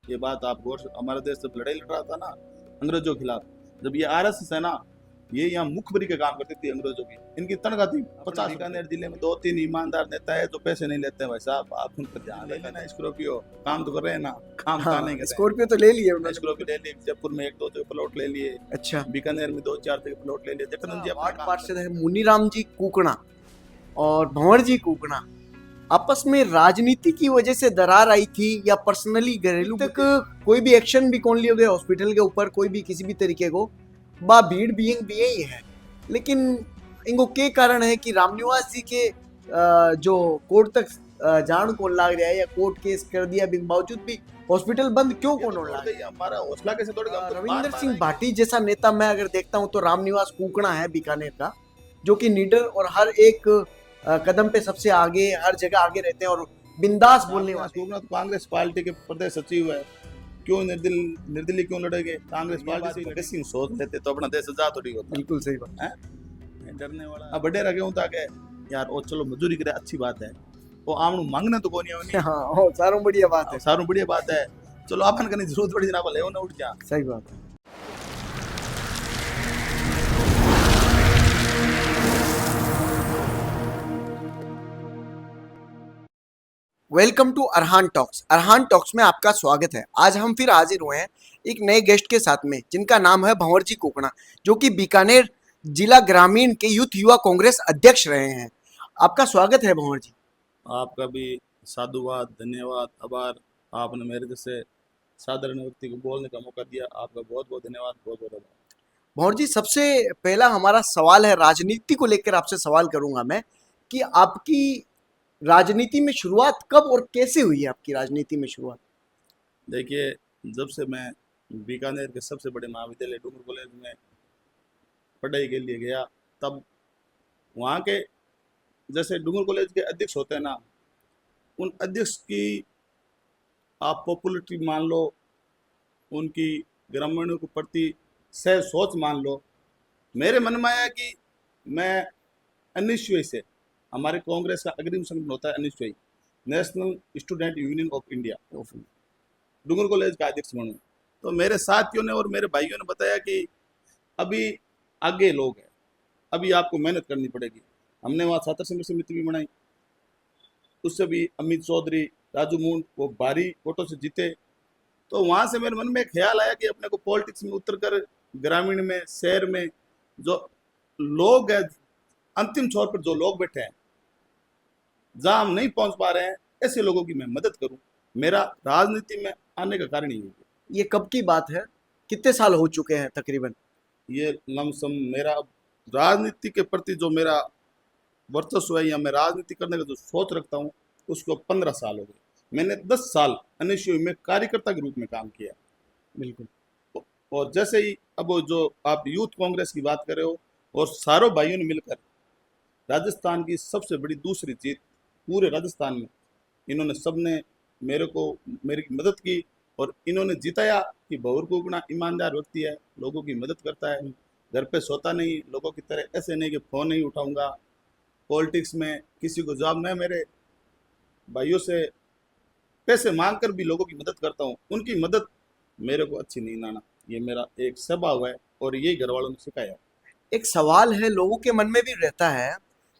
ये बात आप गौर हमारा देश जब लड़ाई लड़ रहा था ना अंग्रेजों के खिलाफ, जब ये आरएसएस है ना, ये यहाँ मुखबरी का काम करती थी अंग्रेजों की। इनकी तनख्वाह थी 50। बीकानेर जिले में 2-3 ईमानदार नेता है जो पैसे नहीं लेते हैं। भाई साहब आप उन पर ध्यान ले लेना। स्कॉर्पियो काम तो कर रहे हैं ना, काम कहाँ नहीं हाँ, कर रहे स्कॉर्पियो तो ले लिए हैं। उन्होंने। स्कॉर्पियो ले ली, जयपुर में 1-2 जगह प्लॉट ले लिए, अच्छा। बीकानेर में 2-4 जगह प्लॉट ले लिए। जटानंद जी अपना वार्ड काम पार्षद कर है मुनीराम जी कुकड़ा और भंवर जी कुकड़ा, आपस में राजनीति की वजह से दरार आई थी या पर्सनली घरेलू तक कोई भी एक्शन भी कौन लिया गया हॉस्पिटल के ऊपर, कोई भी किसी भी तरीके को बा भीड़ बीइंग भी ही है, लेकिन इनको के कारण है कि रामनिवास जी के जो कोर्ट तक जान कौन लाग रहा है या कोर्ट केस कर दिया बिन बावजूद भी हॉस्पिटल बंद क्यों कौन हो रहा है? हमारा हौसला कैसे तोड़ गया? रविंदर सिंह भाटी जैसा नेता मैं अगर देखता हूं तो रामनिवास कुकड़ा है बीकानेर का, जो कि नीडर और हर एक कदम पे सबसे आगे, हर जगह आगे रहते हैं और बिंदास बोलने वाले। तो कांग्रेस पार्टी के प्रदेश सचिव है, क्यों निर्दलीय क्यों लड़ेंगे? कांग्रेस पार्टी से किसी सोच लेते तो अपना देश आजाद थोड़ी होता। बिल्कुल सही बात है, डरने वाला अब बड़े रखे होता के यार ओ चलो मजदूरी करे अच्छी बात है, वो आमनु मांगने तो कोनी होनी। हाँ ओ सारों बढ़िया बात है, सारों बढ़िया बात है। चलो अपन करने जरूरत पड़ी ना भले ना उठ जा। सही बात है। Welcome to Arhan talks. Arhan talks में आपका स्वागत है। आज हम फिर हाजिर हुए हैं एक नए गेस्ट के साथ में, जिनका नाम है भंवर जी कुकड़ा, जो कि बीकानेर जिला ग्रामीण के यूथ युवा कांग्रेस अध्यक्ष रहे हैं। आपका स्वागत है भंवर जी। आपका भी साधुवाद, धन्यवाद, आभार। आपने मेरे जैसे साधारण व्यक्ति को बोलने का मौका दिया, आपका बहुत बहुत धन्यवाद, बहुत बहुत आभार। भंवर जी, सबसे पहला हमारा सवाल है, राजनीति को लेकर आपसे सवाल करूंगा मैं कि आपकी राजनीति में शुरुआत कब और कैसे हुई है? आपकी राजनीति में शुरुआत? देखिए, जब से मैं बीकानेर के सबसे बड़े महाविद्यालय डूंगर कॉलेज में पढ़ाई के लिए गया, तब वहाँ के जैसे डूंगर कॉलेज के अध्यक्ष होते हैं ना, उन अध्यक्ष की आप पॉपुलरिटी मान लो, उनकी ग्रामीणों के प्रति सह सोच मान लो। मेरे मन में आया कि मैं 19 से, हमारे कांग्रेस का अग्रिम संगठन होता है 19 national student union of India, Dungar college का अध्यक्ष बनूं। तो मेरे साथियों ने और मेरे भाइयों ने बताया कि अभी आगे लोग हैं, अभी आपको मेहनत करनी पड़ेगी। हमने वहाँ छात्र संघर्ष समिति भी बनाई, उससे भी अमित चौधरी, राजू मूंड वो भारी वोटों से जीते। तो वहाँ से मेरे मन में एक ख्याल आया कि अपने को पॉलिटिक्स में उतर कर ग्रामीण में, शहर में जो लोग हैं, अंतिम छोर पर जो लोग बैठे हैं, जहाँ हम नहीं पहुँच पा रहे हैं, ऐसे लोगों की मैं मदद करूँ। मेरा राजनीति में आने का कारण यही है। ये कब की बात है? कितने साल हो चुके हैं तकरीबन? ये लमसम मेरा राजनीति के प्रति जो मेरा वर्चस्व है या मैं राजनीति करने का जो सोच रखता हूँ, उसको 15 साल हो गए। मैंने 10 साल एनएसयू में कार्यकर्ता के रूप में काम किया। बिल्कुल। और जैसे ही अब वो जो आप यूथ कांग्रेस की बात कर रहे हो, और सारों भाइयों ने मिलकर राजस्थान की सबसे बड़ी दूसरी जीत पूरे राजस्थान में, इन्होंने सबने मेरे को मेरी मदद की और इन्होंने जिताया कि भंवर कुकड़ा ईमानदार व्यक्ति है, लोगों की मदद करता है, घर पे सोता नहीं, लोगों की तरह ऐसे नहीं कि फ़ोन नहीं उठाऊंगा, पॉलिटिक्स में किसी को जवाब, मैं मेरे भाइयों से पैसे मांग कर भी लोगों की मदद करता हूँ। उनकी मदद मेरे को अच्छी नहीं लाना, ये मेरा एक स्वभाव है और यही घर वालों ने सिखाया। एक सवाल है, लोगों के मन में भी रहता है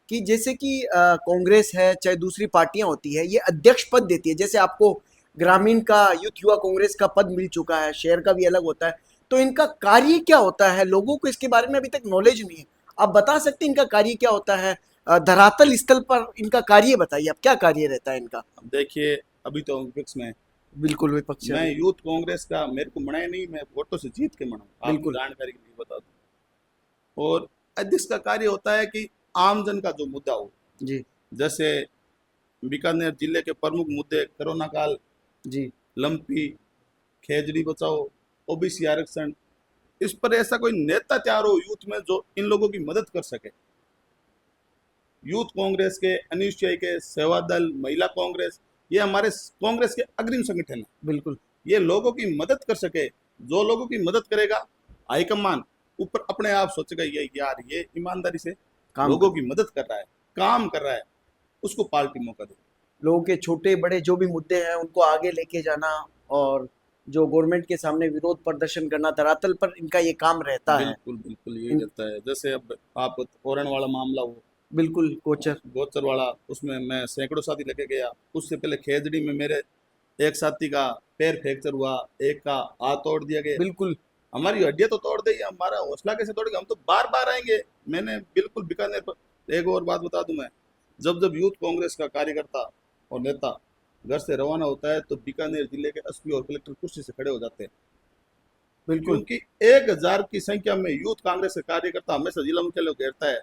कि जैसे कि कांग्रेस है चाहे दूसरी पार्टियां होती है, ये अध्यक्ष पद देती है, जैसे आपको ग्रामीण का यूथ युवा कांग्रेस का पद मिल चुका है, शहर का भी अलग होता है, तो इनका कार्य क्या होता है? लोगों को इसके बारे में अभी तक नॉलेज नहीं है। आप बता सकते हैं इनका कार्य क्या होता है? धरातल स्थल पर इनका कार्य बताइए, आप क्या कार्य रहता है इनका? अब देखिए, अभी तो विपक्ष में, बिल्कुल विपक्ष मैं है। यूथ कांग्रेस का, मेरे को मनाया नहीं, मैं वोटों से जीत के मनाऊँ, आपको बिल्कुल। जानकारी के लिए बता दूँ। और अध्यक्ष का कार्य होता है कि आमजन का जो मुद्दा हो, जी जैसे बीकानेर जिले के प्रमुख मुद्दे कोरोना काल, जी। लंपी, खेजड़ी बचाओ, ओबीसी आरक्षण, इस पर ऐसा कोई नेता तैयार हो यूथ में जो इन लोगों की मदद कर सके। यूथ कांग्रेस के, अनिश्चय के, सेवा दल, महिला कांग्रेस, ये हमारे कांग्रेस के अग्रिम संगठन है। बिल्कुल। ये लोगों की मदद कर सके, जो लोगों की मदद करेगा, हाईकमान ऊपर अपने आप सोचेगा ये यार ये ईमानदारी से लोगों की मदद कर रहा है, काम कर रहा है, उसको पार्टी मौका दे। लोगों के छोटे बड़े जो भी मुद्दे हैं उनको आगे लेके जाना और जो गवर्नमेंट के सामने विरोध प्रदर्शन करना, धरातल पर इनका ये काम रहता है। बिल्कुल बिल्कुल यही रहता है। जैसे अब आप ओरन वाला मामला हो, बिल्कुल कोचर। गोचर वाला, उसमें मैं सैकड़ों साथी लेके गया। उससे पहले खेजड़ी में मेरे एक साथी का पैर फ्रैक्चर हुआ, एक का हाथ तोड़ दिया गया। बिल्कुल हमारी हड्डियां तो तोड़ दी, हमारा हौसला कैसे तोड़ेगा? हम तो बार बार आएंगे। मैंने बिल्कुल बीकानेर पर एक और बात बता दूं मैं, जब जब यूथ कांग्रेस का कार्यकर्ता और नेता घर से रवाना होता है तो बीकानेर जिले के एसपी और कलेक्टर कुर्सी से खड़े हो जाते हैं, बिल्कुल क्योंकि 1,000 की संख्या में यूथ कांग्रेस के कार्यकर्ता हमेशा जिला मुख्यालय को घेरता है।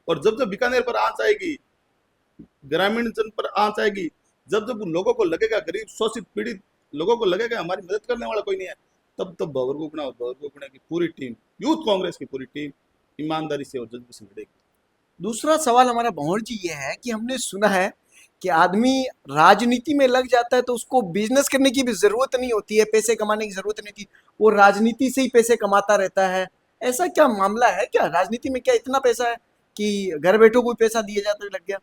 और जब जब बीकानेर पर आंच आएगी, ग्रामीण जन पर आंच आएगी, जब जब उन लोगों को लगेगा, गरीब शोषित पीड़ित लोगों को लगेगा हमारी मदद करने वाला कोई नहीं है, तब तब भंवर गोपना और भंवर गोपना की पूरी टीम, यूथ कांग्रेस की पूरी टीम ईमानदारी से और जज्बे से लड़ेगी। दूसरा सवाल हमारा भंवर जी ये है कि हमने सुना है कि आदमी राजनीति में लग जाता है तो उसको बिजनेस करने की भी जरूरत नहीं होती है, पैसे कमाने की जरूरत नहीं होती, वो राजनीति से ही पैसे कमाता रहता है। ऐसा क्या मामला है? क्या राजनीति में क्या इतना पैसा है कि घर बैठो कोई पैसा दिया जाता है लग गया?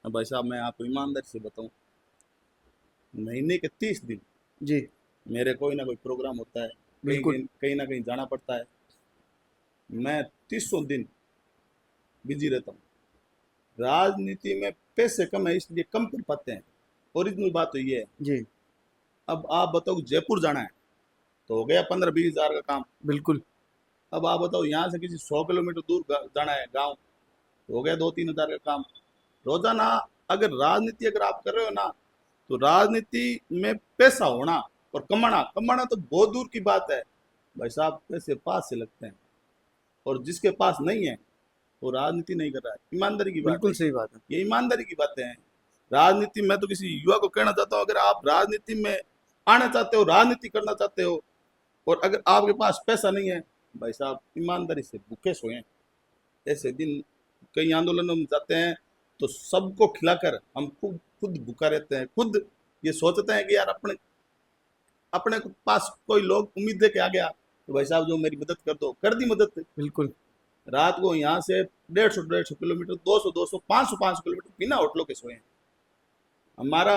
अब भाई साहब मैं आपको ईमानदारी से बताऊं, महीने के 30 दिन जी मेरे कोई ना कोई प्रोग्राम होता है, कहीं बिल्कुल कहीं कहीं ना कहीं जाना पड़ता है। मैं 30 दिन बिजी रहता हूँ। राजनीति में पैसे कम है इसलिए कम कर पाते हैं, ओरिजिनल बात तो ये है। जी अब आप बताओ जयपुर जाना है तो हो गया 15-20 हजार का काम। बिल्कुल अब आप बताओ यहाँ से किसी 100 किलोमीटर दूर जाना है गांव, तो हो गया 2-3 हजार का काम रोजाना। अगर राजनीति अगर आप कर रहे हो ना, तो राजनीति में पैसा होना और कमाना, कमाना तो बहुत दूर की बात है भाई साहब, पैसे पास से लगते हैं। और जिसके पास नहीं है वो राजनीति नहीं कर रहा है, ईमानदारी की बात है। बिल्कुल सही बात है। ये ईमानदारी की बातें हैं। राजनीति में तो किसी युवा को कहना चाहता हूँ, अगर आप राजनीति में आना चाहते हो, राजनीति करना चाहते हो, और अगर आपके पास पैसा नहीं है, भाई साहब ईमानदारी से भूखे सोए। ऐसे दिन कई आंदोलनों में जाते हैं तो सबको खिलाकर हम खुद खुद भूखा रहते हैं, खुद ये सोचते हैं कि यार अपने अपने पास कोई लोग उम्मीद लेके आ गया तो भाई साहब जो मेरी मदद कर दो, कर दी मदद। बिल्कुल रात को यहाँ से 150 किलोमीटर, 200 500 किलोमीटर बिना होटलों के सोए हैं। हमारा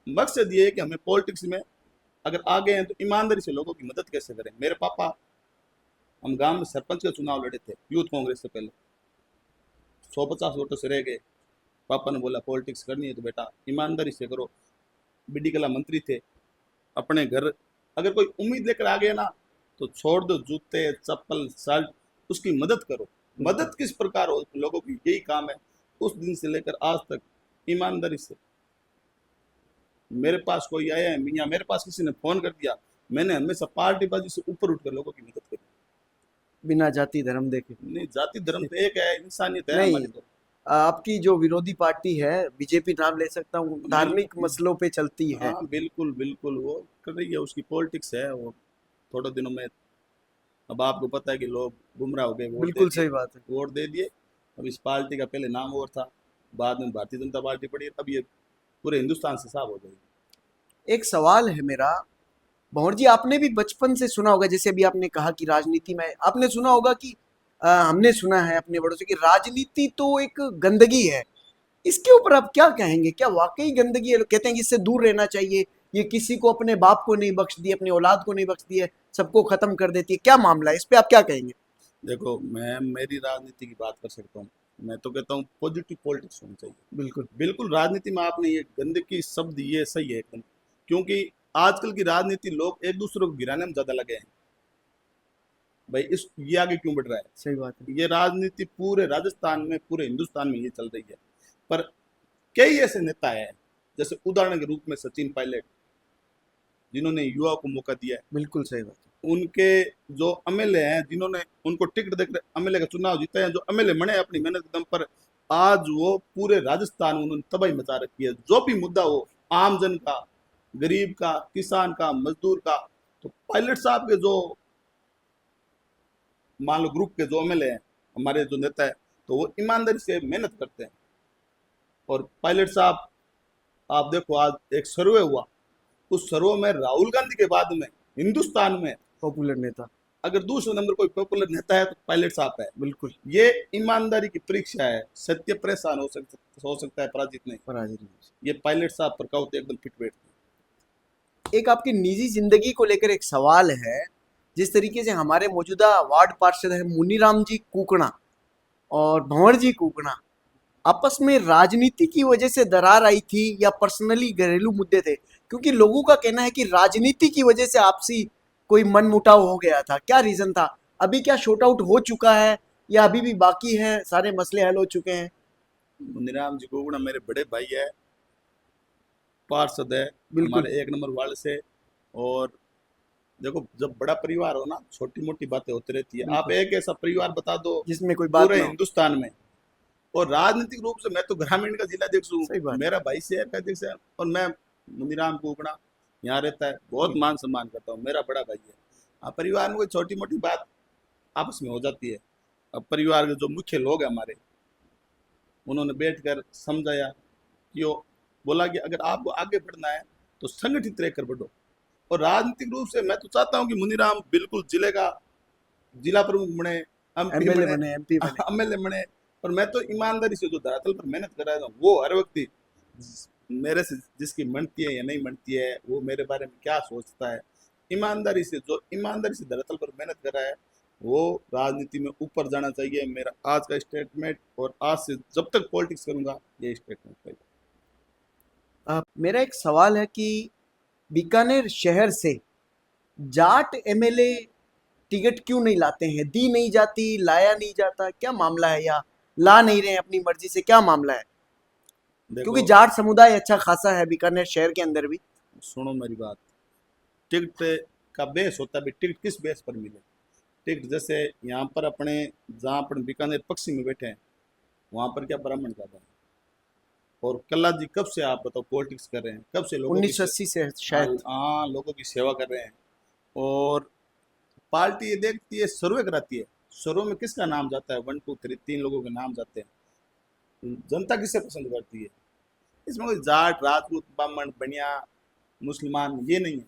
मकसद ये है कि हमें पॉलिटिक्स में अगर आ गए हैं तो ईमानदारी से लोगों की मदद कैसे करें। मेरे पापा, हम गांव में सरपंच का चुनाव लड़े थे यूथ कांग्रेस से पहले, 150 वोटों से रह गए। पापा ने बोला पॉलिटिक्स करनी है तो बेटा ईमानदारी से करो। बीडी कला मंत्री थे, अपने घर अगर कोई उम्मीद लेकर आ गया ना तो छोड़ दो जूते चप्पल शर्ट, उसकी मदद करो। मदद किस प्रकार हो लोगों की, यही काम है। उस दिन से लेकर आज तक ईमानदारी से मेरे पास कोई आया है मियाँ, मेरे पास किसी ने फोन कर दिया, मैंने हमेशा पार्टीबाजी से ऊपर उठकर लोगों की मदद करी। बिना जाति धर्म देखे। नहीं, जाति धर्म तो एक है, इंसानियत है नहीं, हमारी तो। आपकी जो विरोधी पार्टी है बीजेपी, नाम ले सकता हूँ, धार्मिक मसलों पे चलती है। हाँ बिल्कुल बिल्कुल, वो कर रही है, उसकी पॉलिटिक्स है वो। थोड़े दिनों में अब आपको पता है कि लोग गुमराह हो गए, वोट दे बिल्कुल दिए, सही बात है। वोट दे दिए। अब इस पार्टी का पहले नाम और था, बाद में भारतीय जनता पार्टी पड़ी, अब ये पूरे हिंदुस्तान से साफ हो जाएगी। एक सवाल है मेरा, भंवर जी, आपने भी बचपन से सुना होगा, जैसे अभी आपने कहा कि राजनीति में आपने सुना होगा कि हमने सुना है अपने बड़ों से कि राजनीति तो एक गंदगी है। इसके ऊपर आप क्या कहेंगे? क्या वाकई गंदगी है? लोग कहते हैं कि इससे दूर रहना चाहिए, ये किसी को, अपने बाप को नहीं बख्शती है, अपनी औलाद को नहीं बख्शती है, सबको खत्म कर देती है। क्या मामला है, इस पे आप क्या कहेंगे? देखो, मैं मेरी राजनीति की बात कर सकता हूँ। मैं तो कहता हूँ पॉजिटिव पॉलिटिक्स होनी चाहिए। बिल्कुल बिल्कुल राजनीति में आपने ये गंदगी शब्द ये सही है एकदम, क्योंकि आजकल की राजनीति लोग एक दूसरे को गिराने में ज्यादा लगे हैं। भाई इस ये आगे क्यों बढ़ रहा है? सही बात है। ये राजनीति पूरे राजस्थान में, पूरे हिंदुस्तान में ये चल रही है। पर कई ऐसे नेता हैं, जैसे उदाहरण के रूप में सचिन पायलट, जिन्होंने युवा को मौका दिया है। बिल्कुल सही बात है। उनके जो एमएलए हैं, जिन्होंने उनको टिकट देकर एमएलए का चुनाव जीता है, जो एमएलए बने अपनी मेहनत के दम पर, आज वो पूरे राजस्थान में उन्होंने तबाही मचा रखी है। जो भी मुद्दा हो, आम जन का, गरीब का, किसान का, मजदूर का, तो पायलट साहब के जो मान लो ग्रुप के जो एमएलए हैं, हमारे जो नेता है, तो वो ईमानदारी से मेहनत करते हैं। और पायलट साहब, आप देखो आज एक सर्वे हुआ, उस सर्वे में राहुल गांधी के बाद में हिंदुस्तान में पॉपुलर नेता। अगर दूसरे नंबर कोई पॉपुलर नेता है तो पायलट साहब है। बिल्कुल ये ईमानदारी की परीक्षा है। सत्य परेशान हो सकता है, पराजित नहीं। पराजित नहीं। ये पायलट साहब पर कहो तो एकदम फिट बैठते हैं। एक आपकी निजी जिंदगी को लेकर एक सवाल है। जिस तरीके से हमारे मौजूदा वार्ड पार्षद हैं मुनीराम जी कुकणा और भंवर जी कुकणा, आपस में राजनीति की वजह से दरार आई थी या पर्सनली घरेलू मुद्दे थे? क्योंकि लोगों का कहना है कि राजनीति की वजह से आपसी कोई मनमुटाव हो गया था। क्या रीजन था? अभी क्या शॉर्ट आउट हो चुका है या अभी भी बाकी है, सारे मसले हल हो चुके हैं? मुनीराम जी गोगुड़ा मेरे बड़े भाई है, पार्षद है बिल्कुल। हमारे 1 नंबर वार्ड से। और देखो, जब बड़ा परिवार हो ना, छोटी मोटी बातें होती रहती है। आप बिल्कुल, एक ऐसा परिवार बता दो जिसमें कोई बात पूरे ना हो। हिंदुस्तान में। और राजनीतिक रूप से मैं तो ग्रामीण का जिलाध्यक्ष हूँ, सही बात। मेरा भाई शहर का अध्यक्ष है, और मैं मुनीराम कुकड़ा यहाँ रहता है, बहुत मान सम्मान करता हूँ, मेरा बड़ा भाई है। अब परिवार में कोई छोटी मोटी बात आपस में हो जाती है। अब परिवार के जो मुख्य लोग हैं हमारे, उन्होंने बैठकर समझाया कि वो बोला कि अगर आपको आगे बढ़ना है तो संगठित रहकर बढ़ो। और राजनीतिक रूप से मैं तो चाहता हूँ कि मुनीराम बिल्कुल जिले का जिला प्रमुख बने, एमपी एमएलए बने, बने, एमपी बने। एमएलए बने। और मैं तो ईमानदारी से जो धरातल पर मेहनत कर रहा हूँ, वो हर व्यक्ति मेरे से जिसकी मनती है या नहीं मनती है, वो मेरे बारे में क्या सोचता है, ईमानदारी से जो ईमानदारी से धरातल पर मेहनत कर रहा है, वो राजनीति में ऊपर जाना चाहिए। मेरा आज का स्टेटमेंट, और आज से जब तक पॉलिटिक्स करूंगा, ये स्टेटमेंट रहेगा। मेरा एक सवाल है कि बीकानेर शहर से जाट एमएलए टिकट क्यों नहीं लाते हैं? दी नहीं जाती, लाया नहीं जाता, क्या मामला है? या ला नहीं रहे हैं अपनी मर्जी से, क्या मामला है? क्योंकि देखो, जाट समुदाय अच्छा खासा है बीकानेर शहर के अंदर भी। सुनो मेरी बात। टिकट का बेस होता है, भी टिकट किस बेस पर मिले। टिकट जैसे यहाँ पर अपने, जहाँ पर बीकानेर पक्षी में बैठे हैं, वहाँ पर क्या ब्राह्मण ज्यादा है। और कल्ला जी कब से आप बताओ पॉलिटिक्स कर रहे हैं, कब से लोगों की 1980 से हाँ शायद। हाँ, लोगों की सेवा कर रहे हैं। और पार्टी ये देखती है, सर्वे कराती है, सर्वे में किसका नाम जाता है, 1 2 3 3 लोगों के नाम जाते हैं, जनता किसे पसंद करती है। इसमें कोई जाट राजपूत ब्राह्मण बनिया मुसलमान ये नहीं है।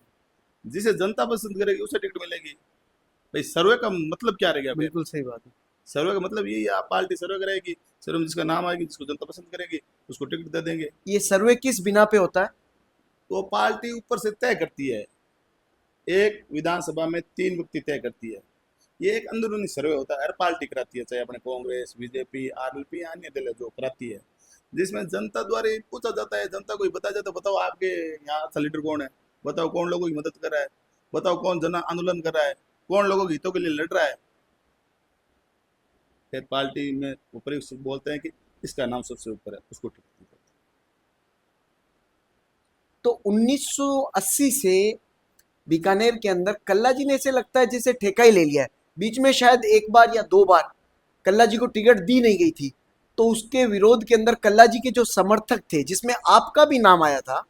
जिसे जनता पसंद करेगी उसे टिकट मिलेगी। भाई सर्वे का मतलब क्या रह गया फिर? बिल्कुल सही बात है। सर्वे का मतलब यही है, आप पार्टी सर्वे करेगी, सर्वे में जिसका नाम आएगी, जिसको जनता पसंद करेगी, उसको टिकट दे देंगे। ये सर्वे किस बिना पे होता है? तो पार्टी ऊपर से तय करती है, एक विधानसभा में 3 व्यक्ति तय करती है। ये एक अंदरूनी सर्वे होता है, हर पार्टी कराती है, चाहे अपने कांग्रेस, बीजेपी, आरएलपी, अन्य दल है जो कराती है, जिसमें जनता द्वारा ही पूछा जाता है। जनता को ही बताया जाता है, बताओ आपके यहाँ अच्छा लीडर कौन है, बताओ कौन लोगों की मदद कर रहा है, बताओ कौन जन आंदोलन कर रहा है, कौन लोगों के हितों के लिए लड़ रहा है। फिर पार्टी में ऊपर बोलते हैं कि इसका नाम सबसे ऊपर है, उसको टिकट दी जाती तो 1980 से बीकानेर के अंदर कल्ला जी ने ऐसे लगता है जैसे ठेका ही ले लिया है। बीच में शायद एक बार या दो बार कल्ला जी को टिकट दी नहीं गई थी, तो उसके विरोध के अंदर कल्ला जी के जो समर्थक थे, जिसमें आपका भी नाम आया था,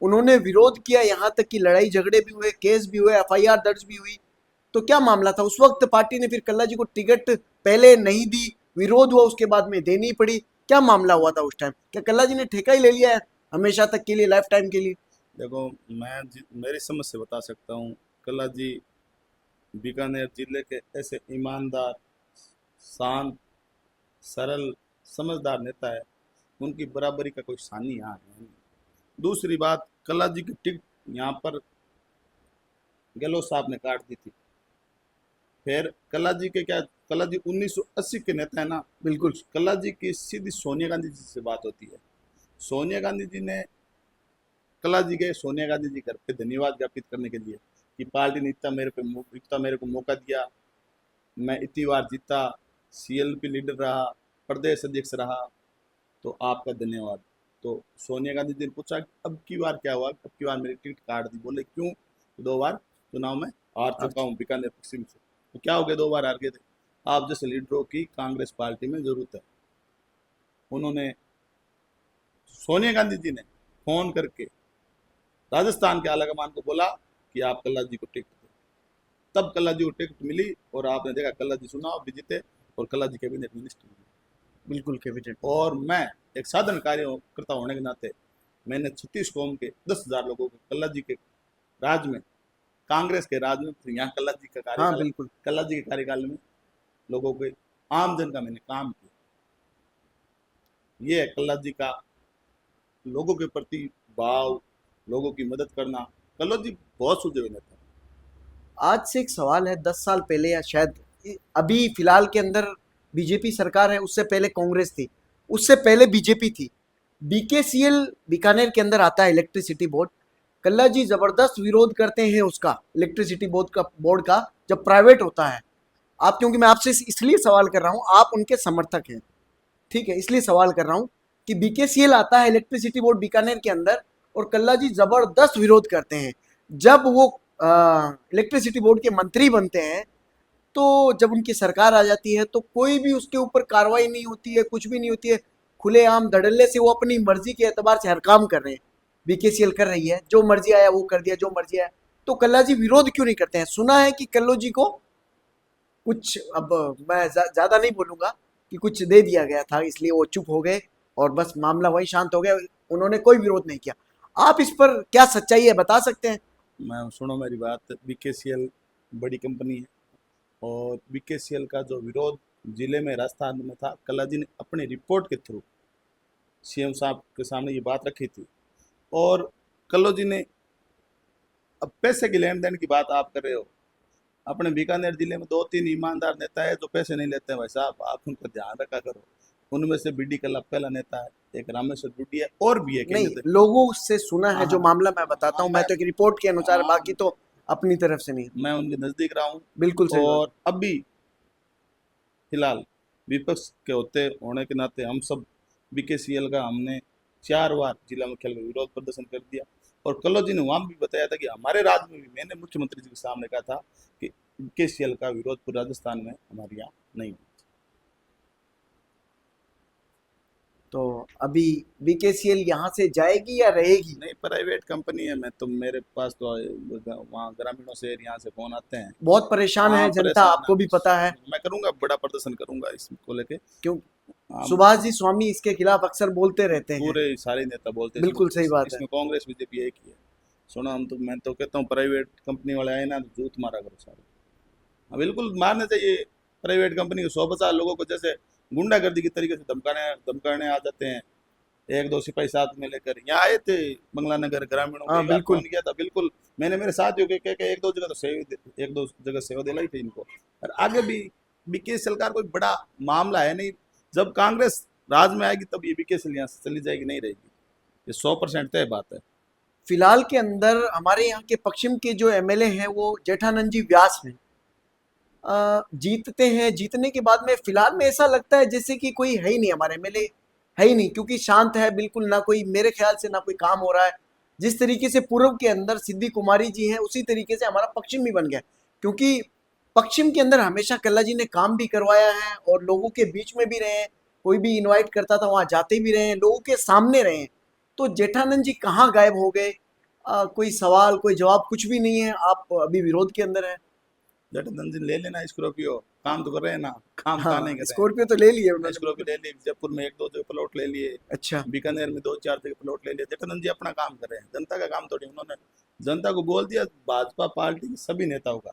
उन्होंने विरोध किया। यहाँ तक कि लड़ाई झगड़े भी हुए, केस भी हुए, एफआईआर दर्ज भी हुई। तो क्या मामला था उस वक्त? पार्टी ने फिर कल्ला जी को टिकट पहले नहीं दी, विरोध हुआ, उसके बाद में देनी पड़ी। क्या मामला हुआ था उस टाइम? क्या कल्ला जी ने ठेका ही ले लिया है हमेशा तक के लिए, लाइफ टाइम के लिए? है। देखो, मेरी समझ से बता सकता हूँ, कल्ला जी बीकानेर जिले के ऐसे ईमानदार, शांत, सरल, समझदार नेता है, उनकी बराबरी का कोई सानी यहाँ है नहीं। दूसरी बात, कल्ला जी की टिकट यहाँ पर गहलोत साहब ने काट दी थी। फिर कल्ला जी के क्या, कल्ला जी 1980 के नेता है ना। बिल्कुल। कल्ला जी की सीधी सोनिया गांधी जी से बात होती है। सोनिया गांधी जी ने, कल्ला जी गए सोनिया गांधी जी घर पे धन्यवाद ज्ञापित करने के लिए कि पार्टी ने इतना मेरे को मौका दिया, मैं इतनी बार जीता, सीएलपी लीडर रहा, प्रदेश अध्यक्ष रहा, तो आपका धन्यवाद। तो सोनिया गांधी जी ने पूछा कि अब की बार क्या हुआ, अब की बार मेरी टिकट काट दी। बोले क्यों? तो 2 बार चुनाव में हार चुका हूँ बीकानेर पश्चिम से। तो क्या हो गया, 2 बार हार गए थे। आप जैसे लीडरों की कांग्रेस पार्टी में जरूरत है। उन्होंने, सोनिया गांधी जी ने फोन करके राजस्थान के आलाकमान को बोला कि आप कल्ला जी को टिकट दें। तब कल्ला जी को टिकट मिली, और आपने देखा कल्ला जी चुनाव भी जीते, और कल्ला जी कैबिनेट मिनिस्टर बने। बिल्कुल कैबिनेट। और मैं एक साधारण कार्यकर्ता होने के नाते, मैंने 36 कौम के 10,000 लोगों को कल्ला जी के राज में, कांग्रेस के राज में, फिर यहाँ कल्ला जी का हाँ कार्यकाल है, बिल्कुल। कल्ला जी के कार्यकाल में लोगों के, आम जन का मैंने काम किया। ये है कल्ला जी का लोगों के प्रति भाव, लोगों की मदद करना। कल्लोल जी बहुत सुलझे हुए नेता। आज से एक सवाल है, 10 साल पहले या शायद अभी फिलहाल के अंदर बीजेपी सरकार है, उससे पहले कांग्रेस थी, उससे पहले बीजेपी थी। बीकेसीएल बीकानेर के अंदर आता है इलेक्ट्रिसिटी बोर्ड। कल्ला जी जबरदस्त विरोध करते हैं उसका, इलेक्ट्रिसिटी बोर्ड का जब प्राइवेट होता है। आप, क्योंकि मैं आपसे इसलिए सवाल कर रहा हूं, आप उनके समर्थक हैं, ठीक है, इसलिए सवाल कर रहा हूं कि बीकेसीएल आता है इलेक्ट्रिसिटी बोर्ड बीकानेर के अंदर और कल्ला जी जबरदस्त विरोध करते हैं। जब वो इलेक्ट्रिसिटी बोर्ड के मंत्री बनते हैं, तो जब उनकी सरकार आ जाती है तो कोई भी उसके ऊपर कार्रवाई नहीं होती है, कुछ भी नहीं होती है। खुलेआम धड़ल्ले से वो अपनी मर्जी के एतबार से हर काम कर रहे हैं, बीकेसीएल कर रही है, जो मर्जी आया वो कर दिया, जो मर्जी आया। तो कल्ला जी विरोध क्यों नहीं करते हैं? सुना है कि कल्लो जी को कुछ, अब मैं ज्यादा नहीं बोलूंगा, कि कुछ दे दिया गया था, इसलिए वो चुप हो गए और बस मामला वही शांत हो गया, उन्होंने कोई विरोध नहीं किया। आप इस पर क्या सच्चाई है बता सकते हैं? मैं सुनो मेरी बात, बीकेसीएल बड़ी कंपनी है और बीकेसीएल का जो विरोध जिले में राजस्थान में था, कल्ला जी ने अपनी रिपोर्ट के थ्रू सीएम साहब के सामने ये बात रखी थी। और कल्लो जी ने, अब पैसे की लेन देन की बात आप कर रहे हो, अपने बीकानेर जिले में 2-3 ईमानदार नेता है जो पैसे नहीं लेते हैं भाई साहब, आप उनका ध्यान रखा करो। उनमें से बीडी कल्ला पहला नेता है, एक रामेश्वर डूडी है, और भी है कई नहीं, नेता। लोगों से सुना है, हाँ जो हाँ मामला मैं बताता हाँ, हूँ, मैं तो एक रिपोर्ट के अनुसार, हाँ, बाकी तो अपनी तरफ से नहीं। मैं उनके नज़दीक रहा हूँ। बिल्कुल सही बात। और अभी फिलहाल विपक्ष के होने के नाते हम सब बीकेसीएल का हमने 4 बार जिला मुख्यालय में विरोध प्रदर्शन कर दिया। और कल्लो जी ने वहाँ भी बताया था कि हमारे राज्य में भी, मैंने मुख्यमंत्री जी के सामने कहा था कि बीकेसीएल का विरोध पूरे राजस्थान में हमारे यहाँ नहीं हुआ। तो अभी बीकेसीएल यहाँ से जाएगी या रहेगी? नहीं, प्राइवेट कंपनी है। मैं तो, मेरे पास तो वहाँ ग्रामीणों से, यहाँ से फोन आते हैं। बहुत परेशान हाँ है जनता, परेशान आपको भी पता है। मैं करूँगा, बड़ा प्रदर्शन करूँगा इसको लेके। क्यों? हाँ, सुभाष जी स्वामी इसके खिलाफ अक्सर बोलते रहते हैं। पूरे सारे नेता बोलते हैं बिल्कुल सही बात है। इसमें कांग्रेस बीजेपी एक ही है। सुनो, मैं तो कहता हूँ प्राइवेट कंपनी वाले आए ना तो जूत मारा करो सारे। हाँ बिल्कुल मारने चाहिए। प्राइवेट कंपनी को 150 लोगों को जैसे गुंडागर्दी की तरीके से धमकाने आ जाते हैं। 1-2 सिपाही साथ में लेकर यहाँ आए थे बंगला नगर ग्रामीणों को, हाँ एक बार बिल्कुल। फोन किया था। बिल्कुल मैंने मेरे साथियों के कह के 1-2 जगह तो सेवा, 1-2 जगह सेवा दिलाई थी इनको। और आगे भी बीकेसीएल का कोई बड़ा मामला है नहीं। जब कांग्रेस राज में आएगी तब ये बीकेसीएल यहाँ से चली जाएगी, नहीं रहेगी, ये 100% तय बात है। फिलहाल के अंदर हमारे यहाँ के पश्चिम के जो एमएलए हैं वो जेठानंद जी व्यास हैं। जीतते हैं, जीतने के बाद में फिलहाल में ऐसा लगता है जैसे कि कोई है ही नहीं, हमारे एमएलए है ही नहीं, क्योंकि शांत है बिल्कुल, ना कोई, मेरे ख्याल से ना कोई काम हो रहा है। जिस तरीके से पूर्व के अंदर सिद्धि कुमारी जी हैं, उसी तरीके से हमारा पश्चिम भी बन गया, क्योंकि पश्चिम के अंदर हमेशा कल्ला जी ने काम भी करवाया है और लोगों के बीच में भी रहे हैं। कोई भी इनवाइट करता था वहाँ जाते भी रहे हैं, लोगों के सामने रहे हैं। तो जेठानंद जी कहाँ गायब हो गए? कोई सवाल, कोई जवाब, कुछ भी नहीं है। आप अभी विरोध के अंदर हैं। जटाधन जी ले लेना स्कॉर्पियो, काम तो कर रहे हैं ना, काम कहाँ नहीं हाँ, कर रहे स्कॉर्पियो तो ले लिए हैं। उन्होंने। स्कॉर्पियो ले ली, जयपुर में 1-2 जगह प्लॉट ले लिए, अच्छा। बीकानेर में 2-4 जगह प्लॉट ले लिए। जटाधन जी अपना काम कर रहे हैं, जनता का काम थोड़ी। उन्होंने जनता को बोल दिया, भाजपा पार्टी के सभी नेताओं का,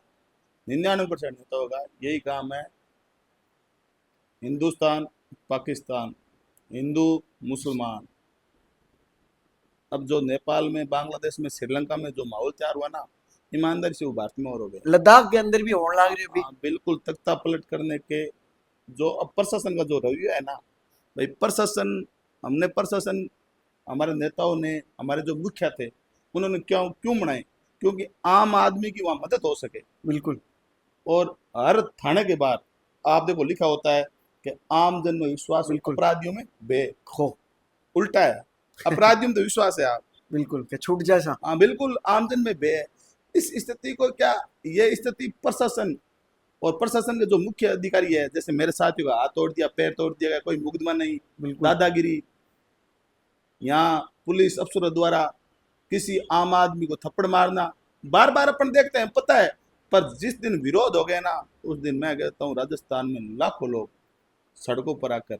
99% नेताओं का यही काम है, हिंदुस्तान पाकिस्तान, हिंदू मुसलमान। अब जो नेपाल में, बांग्लादेश में, श्रीलंका में जो माहौल तैयार हुआ ना, ईमानदारी से वो भारत में और हो गया। लद्दाख के अंदर भी होने लग रहे अभी। हाँ बिल्कुल, तख्ता पलट करने के जो अब प्रशासन का जो रवैया है ना भाई, प्रशासन, हमने प्रशासन, हमारे नेताओं ने, हमारे जो मुखिया थे, उन्होंने क्यों क्यों बनाए? क्योंकि आम आदमी की वहाँ मदद हो सके। बिल्कुल। और हर थाने के बाहर आप देखो लिखा होता है कि आम जन में विश्वास, बिल्कुल। अपराधियों में बे। खो। उल्टा है, अपराधियों में तो विश्वास है आप। बिल्कुल, क्या छूट जैसा। हाँ बिल्कुल, आमजन में बे है। इस स्थिति को क्या, ये स्थिति प्रशासन और प्रशासन के जो मुख्य अधिकारी है, जैसे मेरे साथियों का हाथ तोड़ दिया, पैर तोड़ दिया गया, कोई मुकदमा नहीं, बिल्कुल। दादागिरी, यहाँ पुलिस अफसरों द्वारा किसी आम आदमी को थप्पड़ मारना बार बार अपन देखते हैं, पता है। पर जिस दिन विरोध हो गया ना, उस दिन मैं कहता हूँ राजस्थान में लाखों लोग सड़कों पर आकर,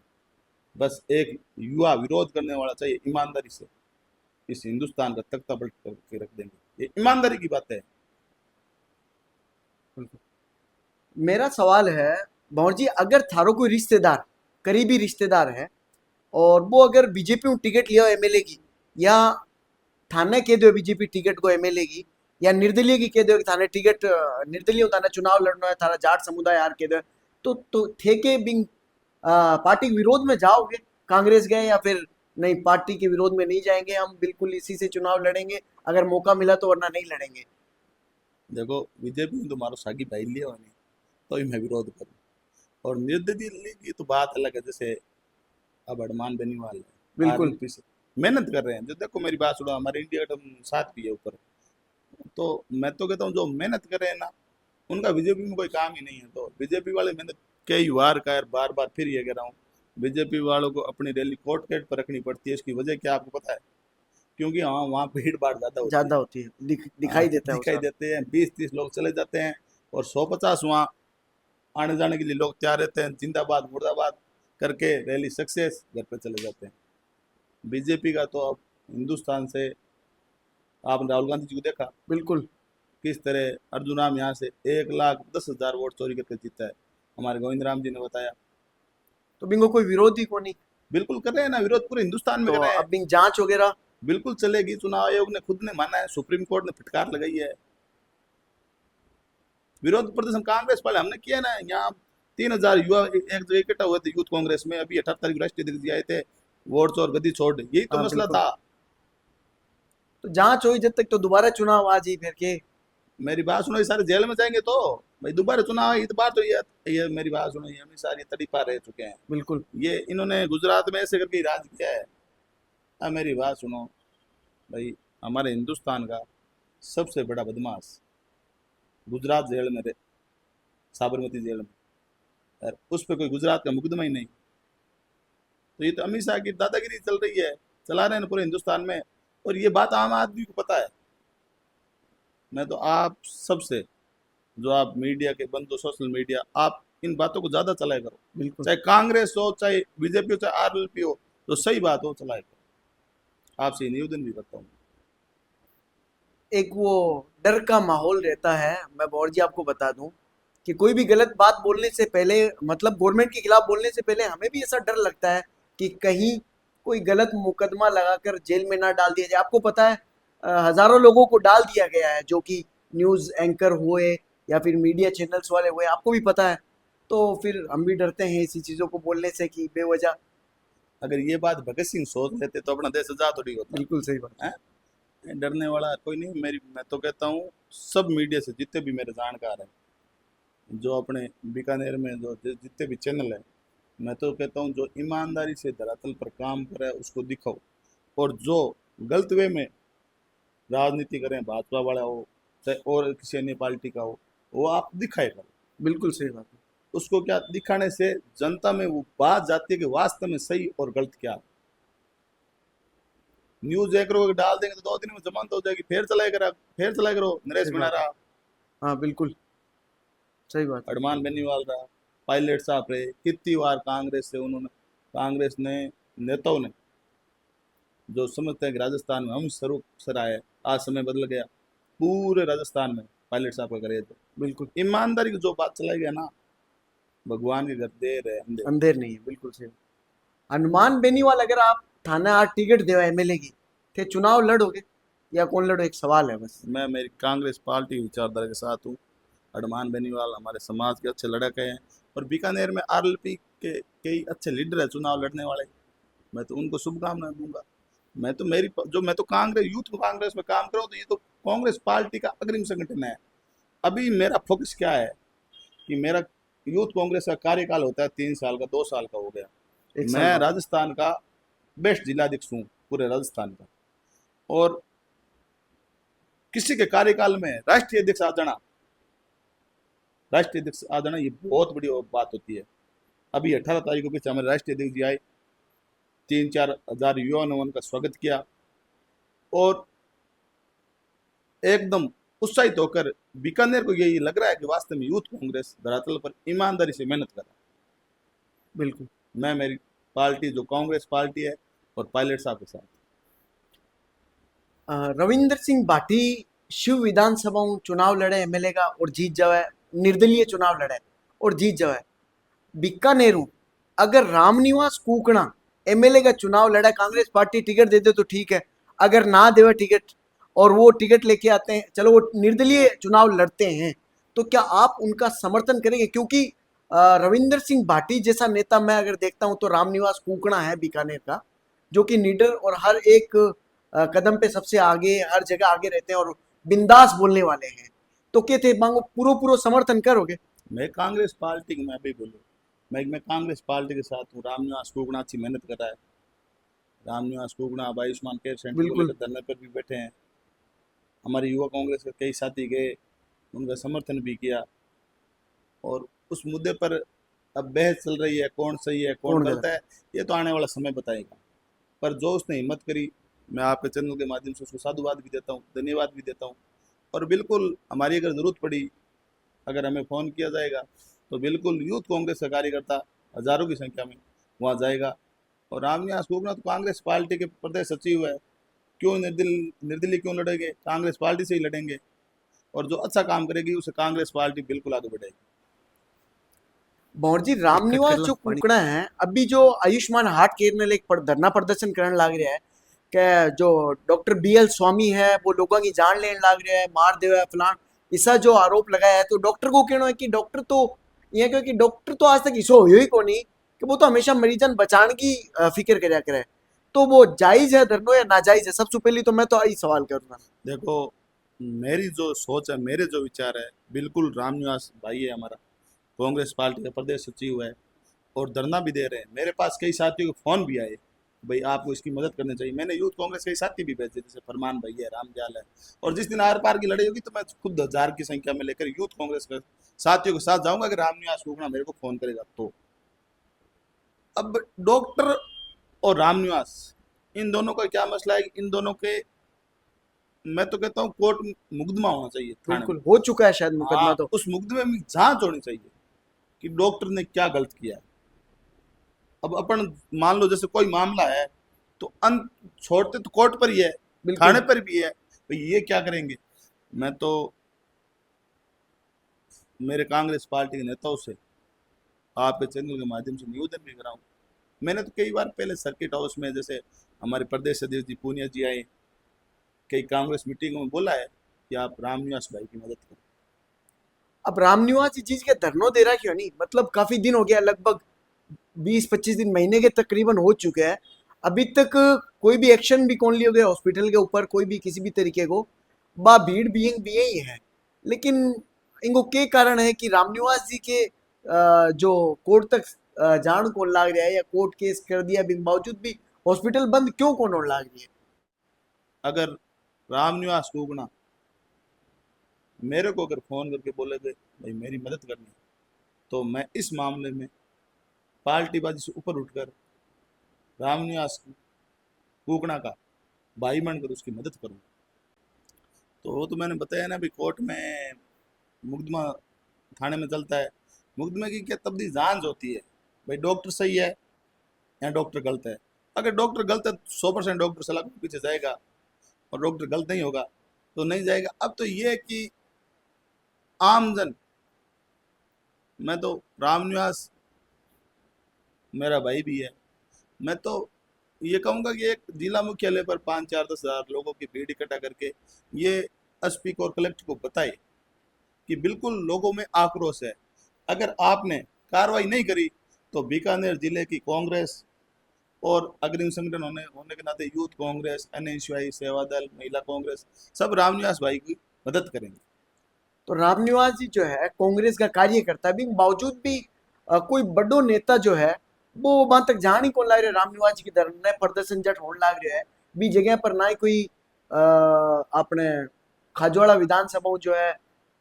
बस एक युवा विरोध करने वाला चाहिए, ईमानदारी से इस हिंदुस्तान का तख्ता पलट करके रख देंगे। ये ईमानदारी की बात है। मेरा सवाल है भंवर जी, अगर थारो कोई रिश्तेदार, करीबी रिश्तेदार है, और वो अगर बीजेपी में टिकट लिया एमएलए की, या थाने के दो बीजेपी टिकट को एमएलए की, या निर्दलीय की कह दो कि थाने टिकट निर्दलीय थाने चुनाव लड़ना है, थारा जाट समुदाय यार कह दो, तो थे के बिंग पार्टी के विरोध में जाओगे कांग्रेस गए, या फिर नहीं पार्टी के विरोध में नहीं जाएंगे, हम बिल्कुल इसी से चुनाव लड़ेंगे अगर मौका मिला तो, वरना नहीं लड़ेंगे? देखो बीजेपी में तुम्हारा सागी भाई लिया हो नहीं तो ही मैं विरोध करूँ। और निर्दलीय की तो बात अलग है। जैसे अब हनुमान बेनीवाल है, बिल्कुल। आरएलपी से मेहनत कर रहे हैं। जो देखो मेरी बात सुनो, हमारे इंडिया गठबंधन साथ भी है ऊपर, तो मैं तो कहता हूँ जो मेहनत कर रहे हैं ना, उनका बीजेपी में कोई काम ही नहीं है। तो बीजेपी वाले मैंने कई बार कहा, बार बार फिर ये कह रहा हूँ, बीजेपी वालों को अपनी रैली कोर्ट गेट पर रखनी पड़ती है। इसकी वजह क्या आपको पता है? क्योंकि हाँ वहाँ भीड़ भाड़ ज्यादा होती है। ज्यादा होती है, हाँ, दिखाई देता है वो दिखाई साफ। देते हैं, 20-30 लोग चले जाते हैं और 150 वहाँ आने जाने के लिए लोग तैयार रहते हैं, जिंदाबाद मुर्दाबाद करके रैली सक्सेस, घर पे चले जाते हैं। बीजेपी का तो अब हिंदुस्तान से, आपने राहुल गांधी जी को देखा बिल्कुल। किस तरह अर्जुन राम यहाँ से 1,10,000 वोट चोरी करके जीता है, हमारे गोविंद राम जी ने बताया। तो बिंगो कोई विरोध ही को नहीं, बिल्कुल कर रहे हैं ना, विरोध पूरे हिंदुस्तान में तो कर रहे हैं। अब बिंग जांच वगैरह? बिल्कुल चलेगी, चुनाव आयोग ने खुद ने माना है, सुप्रीम कोर्ट ने फटकार लगाई है। विरोध प्रदर्शन कांग्रेस वाले हमने किया ना, यहाँ 3,000 युवा एक जगह इकट्ठा हुए थे यूथ कांग्रेस में, अभी 78 को राष्ट्रीय अध्यक्ष जी आए थे, वोट चोर गद्दी छोड़, यही तो हाँ मसला बिल्कुल। था। तो जांच हुई जब तक तो दोबारा चुनाव आ जी फिर के? मेरी बात सुनो, ये सारे जेल में जाएंगे तो भाई दोबारा चुनाव है, ये तो बात तो ये मेरी बात सुनो, ये हमेशा ये तड़ीपा रह चुके हैं। बिल्कुल। ये इन्होंने गुजरात में ऐसे करके ही राज किया है। अब मेरी बात सुनो भाई, हमारे हिंदुस्तान का सबसे बड़ा बदमाश गुजरात जेल में रहे, साबरमती जेल में, और उस पर कोई गुजरात का मुकदमा ही नहीं। तो ये तो अमित शाह की दादागिरी चल रही है, चला रहे हैं पूरे हिंदुस्तान में, और ये बात आम आदमी को पता है। मैं तो आप सबसे, जो आप मीडिया के बंदो, सोशल मीडिया, आप इन बातों को ज्यादा चलाया करो। बिल्कुल। चाहे कांग्रेस हो, चाहे बीजेपी हो, चाहे आरएलपी हो, तो सही बात हो चलाया करो। आपसे ये निवेदन भी करता हूँ। एक वो डर का माहौल रहता है, मैं बौर जी आपको बता दूं कि कोई भी गलत बात बोलने से पहले, मतलब गवर्नमेंट के खिलाफ बोलने से पहले, हमें भी ऐसा डर लगता है कि कहीं कोई गलत मुकदमा लगाकर जेल में ना डाल दिया जाए। आपको पता है हजारों लोगों को डाल दिया गया है, जो कि न्यूज़ एंकर हुए या फिर मीडिया चैनल्स वाले हुए, आपको भी पता है। तो फिर हम भी डरते हैं ऐसी चीज़ों को बोलने से कि बेवजह। अगर ये बात भगत सिंह सोच लेते तो अपना देश आजाद थोड़ी होता बिल्कुल सही बात। है। डरने वाला कोई नहीं। मेरी, मैं तो कहता हूँ सब मीडिया से जितने भी मेरे जानकार हैं, जो अपने बीकानेर में जो जितने भी चैनल है, मैं तो कहता हूँ जो ईमानदारी से धरातल पर काम करे उसको दिखाओ, और जो गलत वे में राजनीति करें, भाजपा वाला हो चाहे और किसी अन्य पार्टी का हो, वो आप दिखाए करो। बिल्कुल सही बात है। उसको क्या दिखाने से जनता में वो बात जाती है कि वास्तव में सही और गलत क्या है। न्यूज एक को डाल देंगे तो 2 दिन में जमानत हो जाएगी, फिर चलाया करो नरेश सही बना बात है। रहा, हाँ बिल्कुल सही बात है। हनुमान बेनीवाल रहा, पायलट साहब रहे, कितनी बार कांग्रेस से उन्होंने, कांग्रेस ने, नेताओं ने जो समझते हैं कि राजस्थान में हम स्वरूप सराय, आज समय बदल गया, पूरे राजस्थान में पायलट साहब का करे थे। बिल्कुल ईमानदारी की जो बात चलाई गई ना, भगवान के घर देर है अंधेर। अंधेर नहीं है, बिल्कुल सही। हनुमान बेनीवाल, अगर आप थाना आज टिकट देवा एमएलए की, थे चुनाव लड़ोगे या कौन लड़ो, एक सवाल है बस। मैं मेरी कांग्रेस पार्टी की विचारधारा के साथ हूँ। हनुमान बेनीवाल हमारे समाज के अच्छे लड़के हैं, और बीकानेर में आरएलपी के कई अच्छे लीडर है चुनाव लड़ने वाले, मैं तो उनको शुभकामनाएं दूंगा। मैं तो मेरी जो, मैं तो कांग्रेस, यूथ कांग्रेस में काम कर रहा हूँ, तो ये तो कांग्रेस पार्टी का अग्रिम संगठन है। अभी मेरा फोकस क्या है कि मेरा यूथ कांग्रेस का कार्यकाल होता है 3 साल का, 2 साल का हो गया। एक साल मैं बाद। राजस्थान का बेस्ट जिलाध्यक्ष हूँ पूरे राजस्थान का, और किसी के कार्यकाल में राष्ट्रीय अध्यक्ष आ जाना ये बहुत बड़ी बात होती है। अभी 18 तारीख को पीछे हमारे राष्ट्रीय अध्यक्ष जी आए, 3-4 हजार युवाओं ने उनका स्वागत किया, और एकदम उत्साहित होकर बीकानेर को यही लग रहा है कि वास्तव में यूथ कांग्रेस धरातल पर ईमानदारी से मेहनत कर रहा है। बिल्कुल। मैं मेरी पार्टी जो कांग्रेस पार्टी है और पायलट साहब के साथ। रविंद्र सिंह भाटी शिव विधानसभा में चुनाव लड़े एमएलए का और जीत जावे, निर्दलीय चुनाव लड़े और जीत जावे। बीकानेरू अगर रामनिवास कुकणा एमएलए का चुनाव लड़ा, कांग्रेस पार्टी टिकट देते तो ठीक है, अगर ना देवे टिकट और वो टिकट लेके आते हैं, चलो वो निर्दलीय चुनाव लड़ते हैं, तो क्या आप उनका समर्थन करेंगे? क्योंकि रविंदर सिंह भाटी जैसा नेता मैं अगर देखता हूं तो रामनिवास कुकड़ा है बीकानेर का, जो कि निडर और हर एक कदम पे सबसे आगे, हर जगह आगे रहते हैं और बिंदास बोलने वाले हैं। तो क्या थे मांगो पूरा पूरा समर्थन करोगे? मैं कांग्रेस पार्टी की, मैं भी बोलूँ, मैं कांग्रेस पार्टी के साथ हूँ। रामनिवास कुगड़ा अच्छी मेहनत कर रहा है। रामनिवास कुगड़ा अब आयुष्मान केयर सेंटर को बिल्कुल। लेकर धरने पर भी बैठे हैं। हमारे युवा कांग्रेस के कई साथी गए, उनका समर्थन भी किया। और उस मुद्दे पर अब बहस चल रही है, कौन सही है कौन कौन गलत गलत है, है? ये तो आने वाला समय बताएगा। पर जो उसने हिम्मत करी, मैं आपके चैनल के माध्यम से उसको साधुवाद भी देता हूँ, धन्यवाद भी देता हूँ। और बिल्कुल हमारी अगर ज़रूरत पड़ी, अगर हमें फ़ोन किया जाएगा, तो बिल्कुल यूथ कांग्रेस का कार्यकर्ता हज़ारों की संख्या में वहाँ जाएगा। और रामनिवास गोगना तो कांग्रेस पार्टी के प्रदेश सचिव है, क्यों निर्दलीय क्यों लड़ेंगे? कांग्रेस पार्टी से ही लड़ेंगे। और जो अच्छा काम करेगी उसे कांग्रेस पार्टी बिल्कुल आगे बढ़ाएगी। भौर जी, रामनिवास जो कुकड़ा है, अभी जो आयुष्मान हार्ट केयर ने एक धरना प्रदर्शन करने लग रहा है कि जो डॉक्टर बीएल स्वामी है वो लोगों की जान लेने लग रहा है, मार देवा है फलान, ऐसा जो आरोप लगाया है, तो डॉक्टर को कहना है कि डॉक्टर तो ये क्योंकि डॉक्टर तो आज तक इसो हो ही को नहीं कि वो तो हमेशा मरीजन बचाने की फिक्र કર્યા करे। तो वो जायज है धरनो या नाजायज है? सबसे पहले तो मैं तो यही सवाल करूंगा। देखो, मेरी जो सोच है, मेरे जो विचार है, बिल्कुल रामनिवास भाई है हमारा, कांग्रेस पार्टी का प्रदेश सचिव है और धरना भी दे रहे हैं। मेरे पास कई साथियों के फ़ोन भी आए, भाई आपको इसकी मदद करनी चाहिए। मैंने यूथ कांग्रेस के साथी भी भेजे, जैसे फरमान भाई है, रामजाल है। और जिस दिन आर पार की लड़ाई होगी तो मैं खुद 1000 की संख्या में लेकर यूथ कांग्रेस के साथियों के साथ जाऊंगा, अगर रामनिवास कुगड़ा मेरे को फ़ोन करेगा तो। अब डॉक्टर और रामनिवास, इन दोनों का क्या मसला है? इन दोनों के, मैं तो कहता हूँ कोर्ट मुकदमा होना चाहिए थाने में। बिल्कुल हो चुका है शायद हाँ, मुकदमा तो। उस मुकदमे में जांच होनी चाहिए कि डॉक्टर ने क्या गलत किया है। अब अपन मान लो जैसे कोई मामला है, तो अंत छोड़ते तो कोर्ट पर ही है, थाने बिल्कुल। पर भी है, तो ये क्या करेंगे? मैं तो मेरे कांग्रेस पार्टी के नेताओं से आपके चैनल के माध्यम से निवेदन भी कराऊं। मैंने तो कई बार पहले सर्किट हाउस में, जैसे हमारे प्रदेश अध्यक्ष जी पूनिया जी आए, कई कांग्रेस मीटिंगों में बोला है कि आप रामनिवास भाई की मदद करें। अब रामनिवास जी चीज के धरनो दे रहा क्यों नहीं? मतलब काफी दिन हो गया, लगभग 20-25 दिन, महीने के तकरीबन हो चुके हैं। अभी तक कोई भी एक्शन भी कौन लिया गया हॉस्पिटल के ऊपर, कोई भी किसी भी तरीके को, बा भीड़ भी यही है। लेकिन इनको के कारण है कि रामनिवास जी के जो कोर्ट तक जान कौन लाग रहा है या कोर्ट केस कर दिया भी बावजूद भी हॉस्पिटल बंद क्यों कौन होने लाग रही है? अगर रामनिवास कुगड़ा मेरे को अगर फ़ोन करके बोले थे भाई मेरी मदद करनी है, तो मैं इस मामले में पार्टीबाजी से ऊपर उठकर रामनिवास कुगड़ा का भाई बनकर उसकी मदद करूँ। तो वो तो मैंने बताया ना, भी कोर्ट में मुकदमा थाने में चलता है। मुकदमे की क्या तब्दील जांच होती है, भाई डॉक्टर सही है या डॉक्टर गलत है। अगर डॉक्टर गलत है, 100% डॉक्टर सलाह के पीछे जाएगा, और डॉक्टर गलत नहीं होगा तो नहीं जाएगा। अब तो ये है कि आमजन, मैं तो रामनिवास मेरा भाई भी है, मैं तो ये कहूँगा कि एक जिला मुख्यालय पर 5-4-10 हज़ार लोगों की भीड़ इकट्ठा करके ये एसपी को और कलेक्टर को बताए कि बिल्कुल लोगों में आक्रोश है। अगर आपने कार्रवाई नहीं करी तो बीकानेर जिले की कांग्रेस और अग्रिम संगठन होने होने के नाते यूथ कांग्रेस, एनएसयूआई, सेवा दल, महिला कांग्रेस, सब रामनिवास भाई की मदद करेंगे। तो रामनिवास जी जो है कांग्रेस का कार्यकर्ता भी बावजूद भी कोई बड़ो नेता जो है वो वहां तक जान ही कौन लाग रहे रामनिवास जी की धरने प्रदर्शन जट होने लाग रहे है भी जगह पर ना ही कोई अपने खाजोड़ा विधानसभा जो है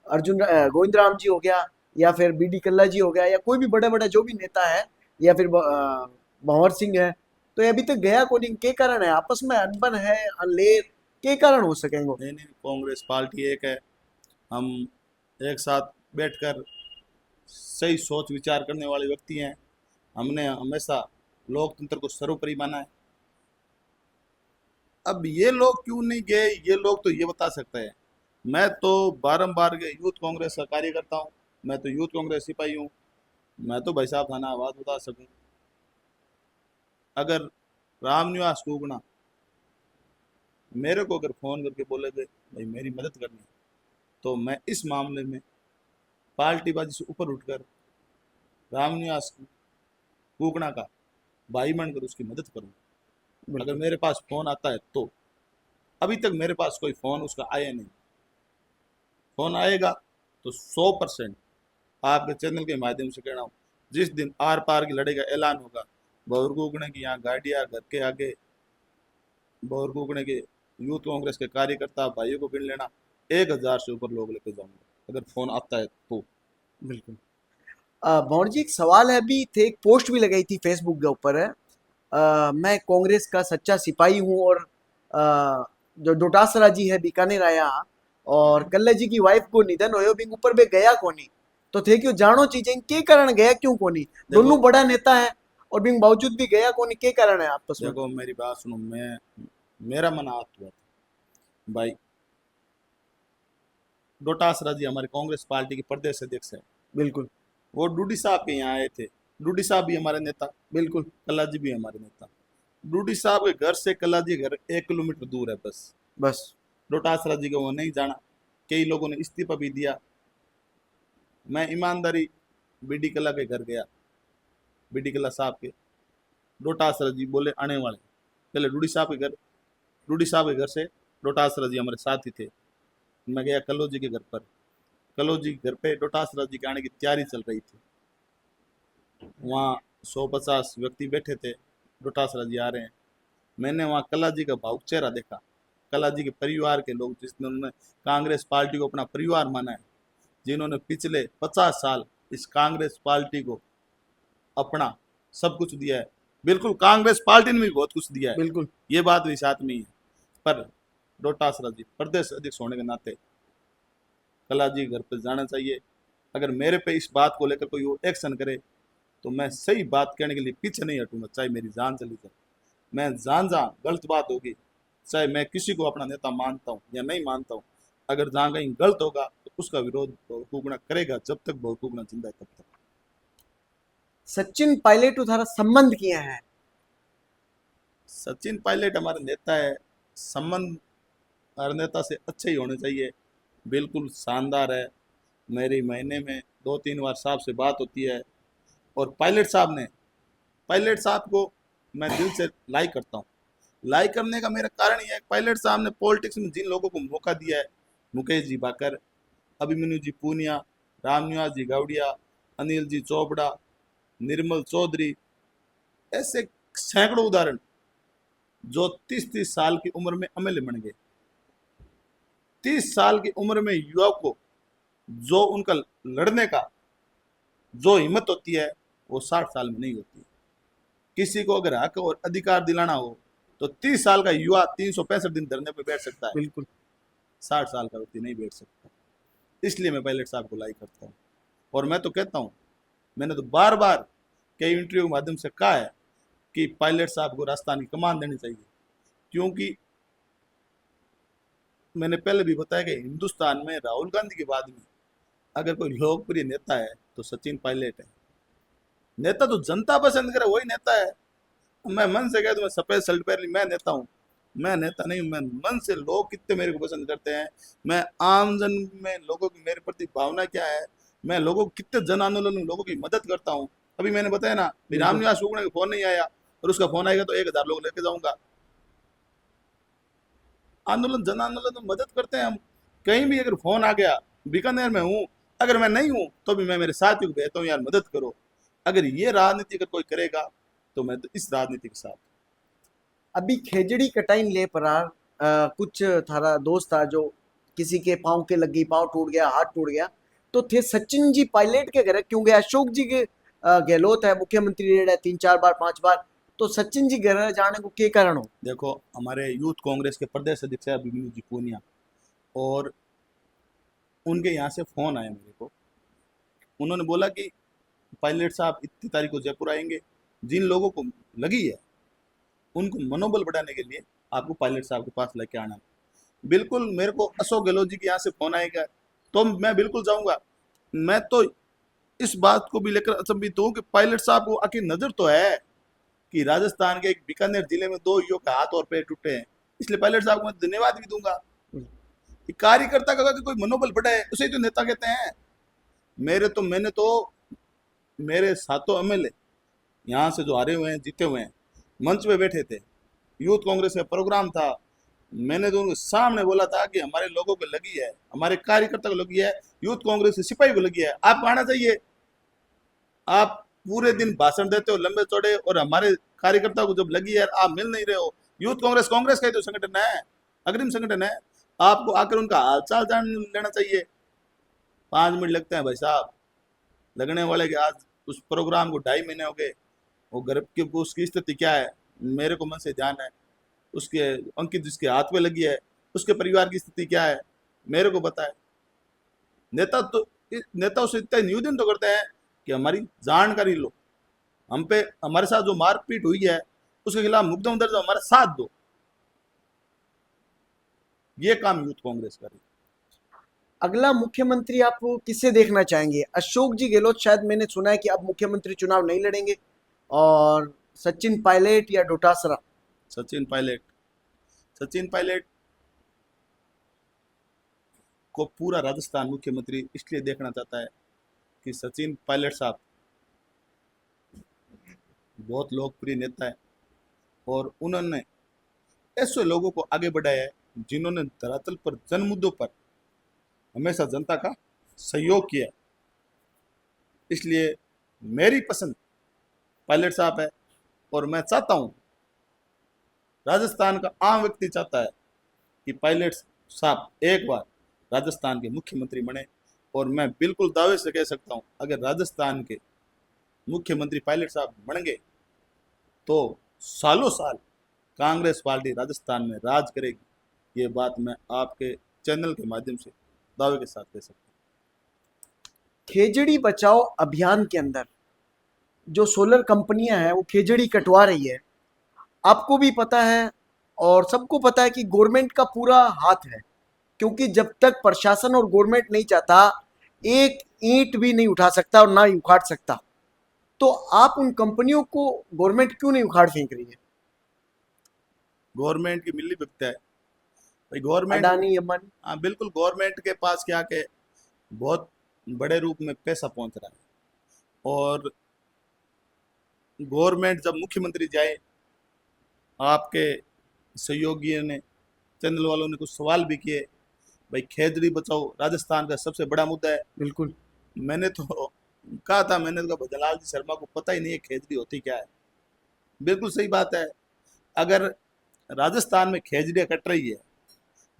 अर्जुन गोविंद राम जी हो गया या फिर बीडी कल्ला जी हो गया या कोई भी बड़े बड़े जो भी नेता है या फिर भंवर सिंह है, तो ये अभी तक गया कौन? के कारण है आपस में अनबन है, अनलेर के कारण हो सकेंगे? नहीं नहीं, कांग्रेस पार्टी एक है। हम एक साथ बैठकर सही सोच विचार करने वाले व्यक्ति हैं। हमने हमेशा लोकतंत्र को सर्वोपरि माना है। अब ये लोग क्यों नहीं गए, ये लोग तो ये बता सकते हैं। मैं तो बारंबार गए यूथ कांग्रेस का कार्यकर्ता हूँ, मैं तो यूथ कांग्रेस सिपाही हूँ। मैं तो भाई साहब थाना आवाज़ बता सकूँ। अगर रामनिवास कुगड़ा मेरे को अगर फोन करके बोलेगे भाई मेरी मदद करनी है, तो मैं इस मामले में पार्टीबाजी से ऊपर उठकर रामनिवास कुकना का भाई बनकर उसकी मदद करूँ। अगर बिल्कुल। मेरे पास फोन आता है तो, अभी तक मेरे पास कोई फोन उसका आया नहीं। फोन आएगा तो 100% आपके चैनल के माध्यम से कह रहा हूँ, जिस दिन आर पार की लड़ाई का ऐलान होगा, भौर कुकने की यहाँ गाड़ियाँ घर के आगे, भौर कुकने के यूथ कांग्रेस के कार्यकर्ता भाइयों को गिन लेना, 1000 से ऊपर लोग लेके जाऊंगा अगर फोन आता है तो। बिल्कुल। भंवर जी, एक सवाल है, अभी थे एक पोस्ट भी लगाई थी फेसबुक के ऊपर है, मैं कांग्रेस का सच्चा सिपाही हूँ, और जो डोटासरा जी है बीकानेर आया, और कल्ले जी की वाइफ को निधन होयो बिंग ऊपर बे गया कोनी, तो थे क्यों जानो चीजें के कारण गया क्यों कोनी, देखो दोनों बड़ा नेता है और बिंग बावजूद भी गया कोनी, के कारण है आपस में? देखो मेरी बात सुनो, मेरा मन आत हुआ था भाई। डोटासरा जी हमारे कांग्रेस पार्टी के प्रदेश अध्यक्ष है, बिल्कुल। वो डूडी साहब के यहाँ आए थे। डूडी साहब भी हमारे नेता, बिल्कुल। कल्ला जी भी हमारे नेता। डूडी साहब के घर से कल्ला जी के घर 1 किलोमीटर दूर है बस। बस। डोटासरा जी को वो नहीं जाना, कई लोगों ने इस्तीफा भी दिया। मैं ईमानदारी बीडी कल्ला के घर गया, बीडी कल्ला साहब के। डोटासरा जी बोले आने वाले, पहले डूडी साहब के घर से डोटासरा जी हमारे साथ ही थे। मैं गया कल्लो जी के घर पर, कल्लो जी के घर पे डोटासरा जी के आने की तैयारी चल रही थी। वहाँ 150 व्यक्ति बैठे थे, डोटासरा जी आ रहे हैं। मैंने वहाँ कल्ला जी का भावुक चेहरा देखा। कल्ला जी के परिवार के लोग, जिन्होंने कांग्रेस पार्टी को अपना परिवार माना है, जिन्होंने पिछले 50 साल इस कांग्रेस पार्टी को अपना सब कुछ दिया है। बिल्कुल कांग्रेस पार्टी ने भी बहुत कुछ दिया है, बिल्कुल। ये बात भी साथ में ही है। पर डोटासरा जी प्रदेश अध्यक्ष होने के नाते कल्ला जी घर पर जाना चाहिए। अगर मेरे पे इस बात को लेकर कोई एक्शन करे तो मैं सही बात कहने के लिए पीछे नहीं हटूंगा, चाहे मेरी जान चली जाए। मैं जान जहाँ गलत बात होगी, चाहे मैं किसी को अपना नेता मानता हूँ या नहीं मानता हूँ, अगर जहाँ कहीं गलत होगा तो उसका विरोध भौकुगना करेगा, जब तक भौकुगना जिंदा है तब तक। सचिन पायलट थारा संबंध किया है? सचिन पायलट हमारे नेता है, संबंध हर नेता से अच्छे ही होने चाहिए। बिल्कुल शानदार है, मेरी महीने में 2-3 बार साहब से बात होती है। और पायलट साहब को मैं दिल से लाइक करता हूँ। लाइक करने का मेरा कारण यह है, पायलट साहब ने पॉलिटिक्स में जिन लोगों को मौका दिया है, मुकेश जी बाकर, अभिमन्यु जी पूनिया, रामनिवास जी गौड़िया, अनिल जी चोपड़ा, निर्मल चौधरी, ऐसे सैकड़ों उदाहरण जो 30-30 साल की उम्र में एमएलए बन गए। 30 साल की उम्र में युवा को जो उनका लड़ने का जो हिम्मत होती है वो 60 साल में नहीं होती। किसी को अगर हक और अधिकार दिलाना हो तो 30 साल का युवा 365 दिन धरने पर बैठ सकता है, बिल्कुल। 60 साल का व्यक्ति नहीं बैठ सकता। इसलिए मैं पायलट साहब को लाइक करता हूँ। और मैं तो कहता हूँ, मैंने तो बार बार कई इंटरव्यू के माध्यम से कहा है कि पायलट साहब को राजस्थान की कमान देनी चाहिए, क्योंकि मैंने पहले भी बताया कि हिंदुस्तान में राहुल गांधी के बाद में अगर कोई लोकप्रिय नेता है तो सचिन पायलट है। नेता तो जनता पसंद करे वही नेता है। मैं मन से कह दूं, मैं सफेद शर्ट पहन ली, मैं नेता हूँ? मैं नेता नहीं हूँ। मैं मन से, लोग कितने मेरे को पसंद करते हैं, मैं आम जन में लोगों की मेरे प्रति भावना क्या है, मैं लोगों को कितने जन आंदोलन में लोगों की मदद करता हूँ। अभी मैंने बताया ना, बिल्कुल। रामनिवास उगने का फोन नहीं आया, और उसका फोन आएगा तो 1000 लोग लेके जाऊंगा। आंदोलन, जन आंदोलन में मदद करते हैं हम। कहीं भी अगर फोन आ गया, बीकानेर में हूँ, अगर मैं नहीं हूँ तो भी मैं मेरे साथियों को कहता हूँ यार मदद करो। अगर ये राजनीति अगर कोई करेगा तो मैं तो इस राजनीति के साथ। अभी खेजड़ी कटाइन ले परार, कुछ थारा दोस्त था जो किसी के पाँव के लग गई, पाँव टूट गया, हाथ टूट गया, तो थे सचिन जी पायलट के घर क्यों गए? अशोक जी के गहलोत है मुख्यमंत्री रहे 3-4 बार 5 बार, तो सचिन जी घर जाने को के कारण हो? देखो हमारे यूथ कांग्रेस के प्रदेश अध्यक्ष है अभिमन्यु जी पूनिया, और उनके यहाँ से फोन आया मेरे को। उन्होंने बोला कि पायलट साहब इतनी तारीख को जयपुर आएंगे, जिन लोगों को लगी है उनको मनोबल बढ़ाने के लिए आपको पायलट साहब के पास लेके आना है। बिल्कुल मेरे को अशोक गहलोत जी के यहाँ से फोन आएगा तो मैं बिल्कुल जाऊंगा। मैं तो इस बात को भी लेकर अचंभित हूँ कि पायलट साहब को आखिर नजर तो है कि राजस्थान के एक बीकानेर जिले में 2 युवक के हाथ और पैर टूटे हैं, इसलिए पायलट साहब को मैं धन्यवाद भी दूंगा कि कार्यकर्ता का अगर कोई मनोबल बढ़ा है उसे तो नेता कहते हैं। मैंने तो मेरे सातों एमएलए यहाँ से जो हारे हुए हैं जीते हुए हैं मंच पे बैठे थे, यूथ कांग्रेस का प्रोग्राम था, मैंने तो उनके सामने बोला था कि हमारे लोगों को लगी है, हमारे कार्यकर्ता को लगी है, यूथ कांग्रेस के सिपाही को लगी है, आप आना चाहिए। आप पूरे दिन भाषण देते हो लंबे चौड़े और हमारे कार्यकर्ता को जब लगी है आप मिल नहीं रहे हो। यूथ कांग्रेस कांग्रेस का ही तो संगठन है, अग्रिम संगठन है, आपको आकर उनका हालचाल जान लेना चाहिए। 5 मिनट लगते हैं भाई साहब लगने वाले के। आज उस प्रोग्राम को 2.5 महीने हो गए, वो घर की उसकी स्थिति क्या है मेरे को मन से ध्यान है, उसके अंकित जिसके हाथ में लगी है उसके परिवार की स्थिति क्या है मेरे को पता है। नेता से इतना निवेदन तो करते हैं कि हमारी जानकारी लो, हम पे हमारे साथ जो मारपीट हुई है उसके खिलाफ मुकदमा दर्ज, हमारा साथ दो। ये काम यूथ कांग्रेस करेगी। अगला मुख्यमंत्री आप किसे देखना चाहेंगे? अशोक जी गहलोत शायद मैंने सुना है कि अब मुख्यमंत्री चुनाव नहीं लड़ेंगे, और सचिन पायलट या डोटासरा? सचिन पायलट को पूरा राजस्थान मुख्यमंत्री इसलिए देखना चाहता है कि सचिन पायलट साहब बहुत लोकप्रिय नेता है और उन्होंने ऐसे लोगों को आगे बढ़ाया है जिन्होंने धरातल पर जन मुद्दों पर हमेशा जनता का सहयोग किया। इसलिए मेरी पसंद पायलट साहब है और मैं चाहता हूं, राजस्थान का आम व्यक्ति चाहता है कि पायलट साहब एक बार राजस्थान के मुख्यमंत्री बने। और मैं बिल्कुल दावे से कह सकता हूं अगर राजस्थान के मुख्यमंत्री पायलट साहब बन गए तो सालों साल कांग्रेस पार्टी राजस्थान में राज करेगी। ये बात मैं आपके चैनल के माध्यम से दावे के साथ कह सकता हूँ। खेजड़ी बचाओ अभियान के अंदर जो सोलर कंपनियां हैं वो खेजड़ी कटवा रही है, आपको भी पता है और सबको पता है कि गवर्नमेंट का पूरा हाथ है, क्योंकि जब तक प्रशासन और गवर्नमेंट नहीं चाहता एक ईंट भी नहीं उठा सकता और ना ही उखाड़ सकता। तो आप उन कंपनियों को गवर्नमेंट क्यों नहीं उखाड़ फेंक रही है? गवर्नमेंट की मिली भगत है भाई, गवर्नमेंट अडानी अंबानी। हाँ बिल्कुल, गवर्नमेंट के पास क्या के बहुत बड़े रूप में पैसा पहुंच रहा है। और गवर्नमेंट जब मुख्यमंत्री जाए, आपके सहयोगियों ने चैनल वालों ने कुछ सवाल भी किए, भाई खेजड़ी बचाओ राजस्थान का सबसे बड़ा मुद्दा है। बिल्कुल मैंने तो कहा था, मैंने तो कहा भजनलाल जी शर्मा को पता ही नहीं है खेजड़ी होती क्या है। बिल्कुल सही बात है, अगर राजस्थान में खेजड़ियाँ कट रही है,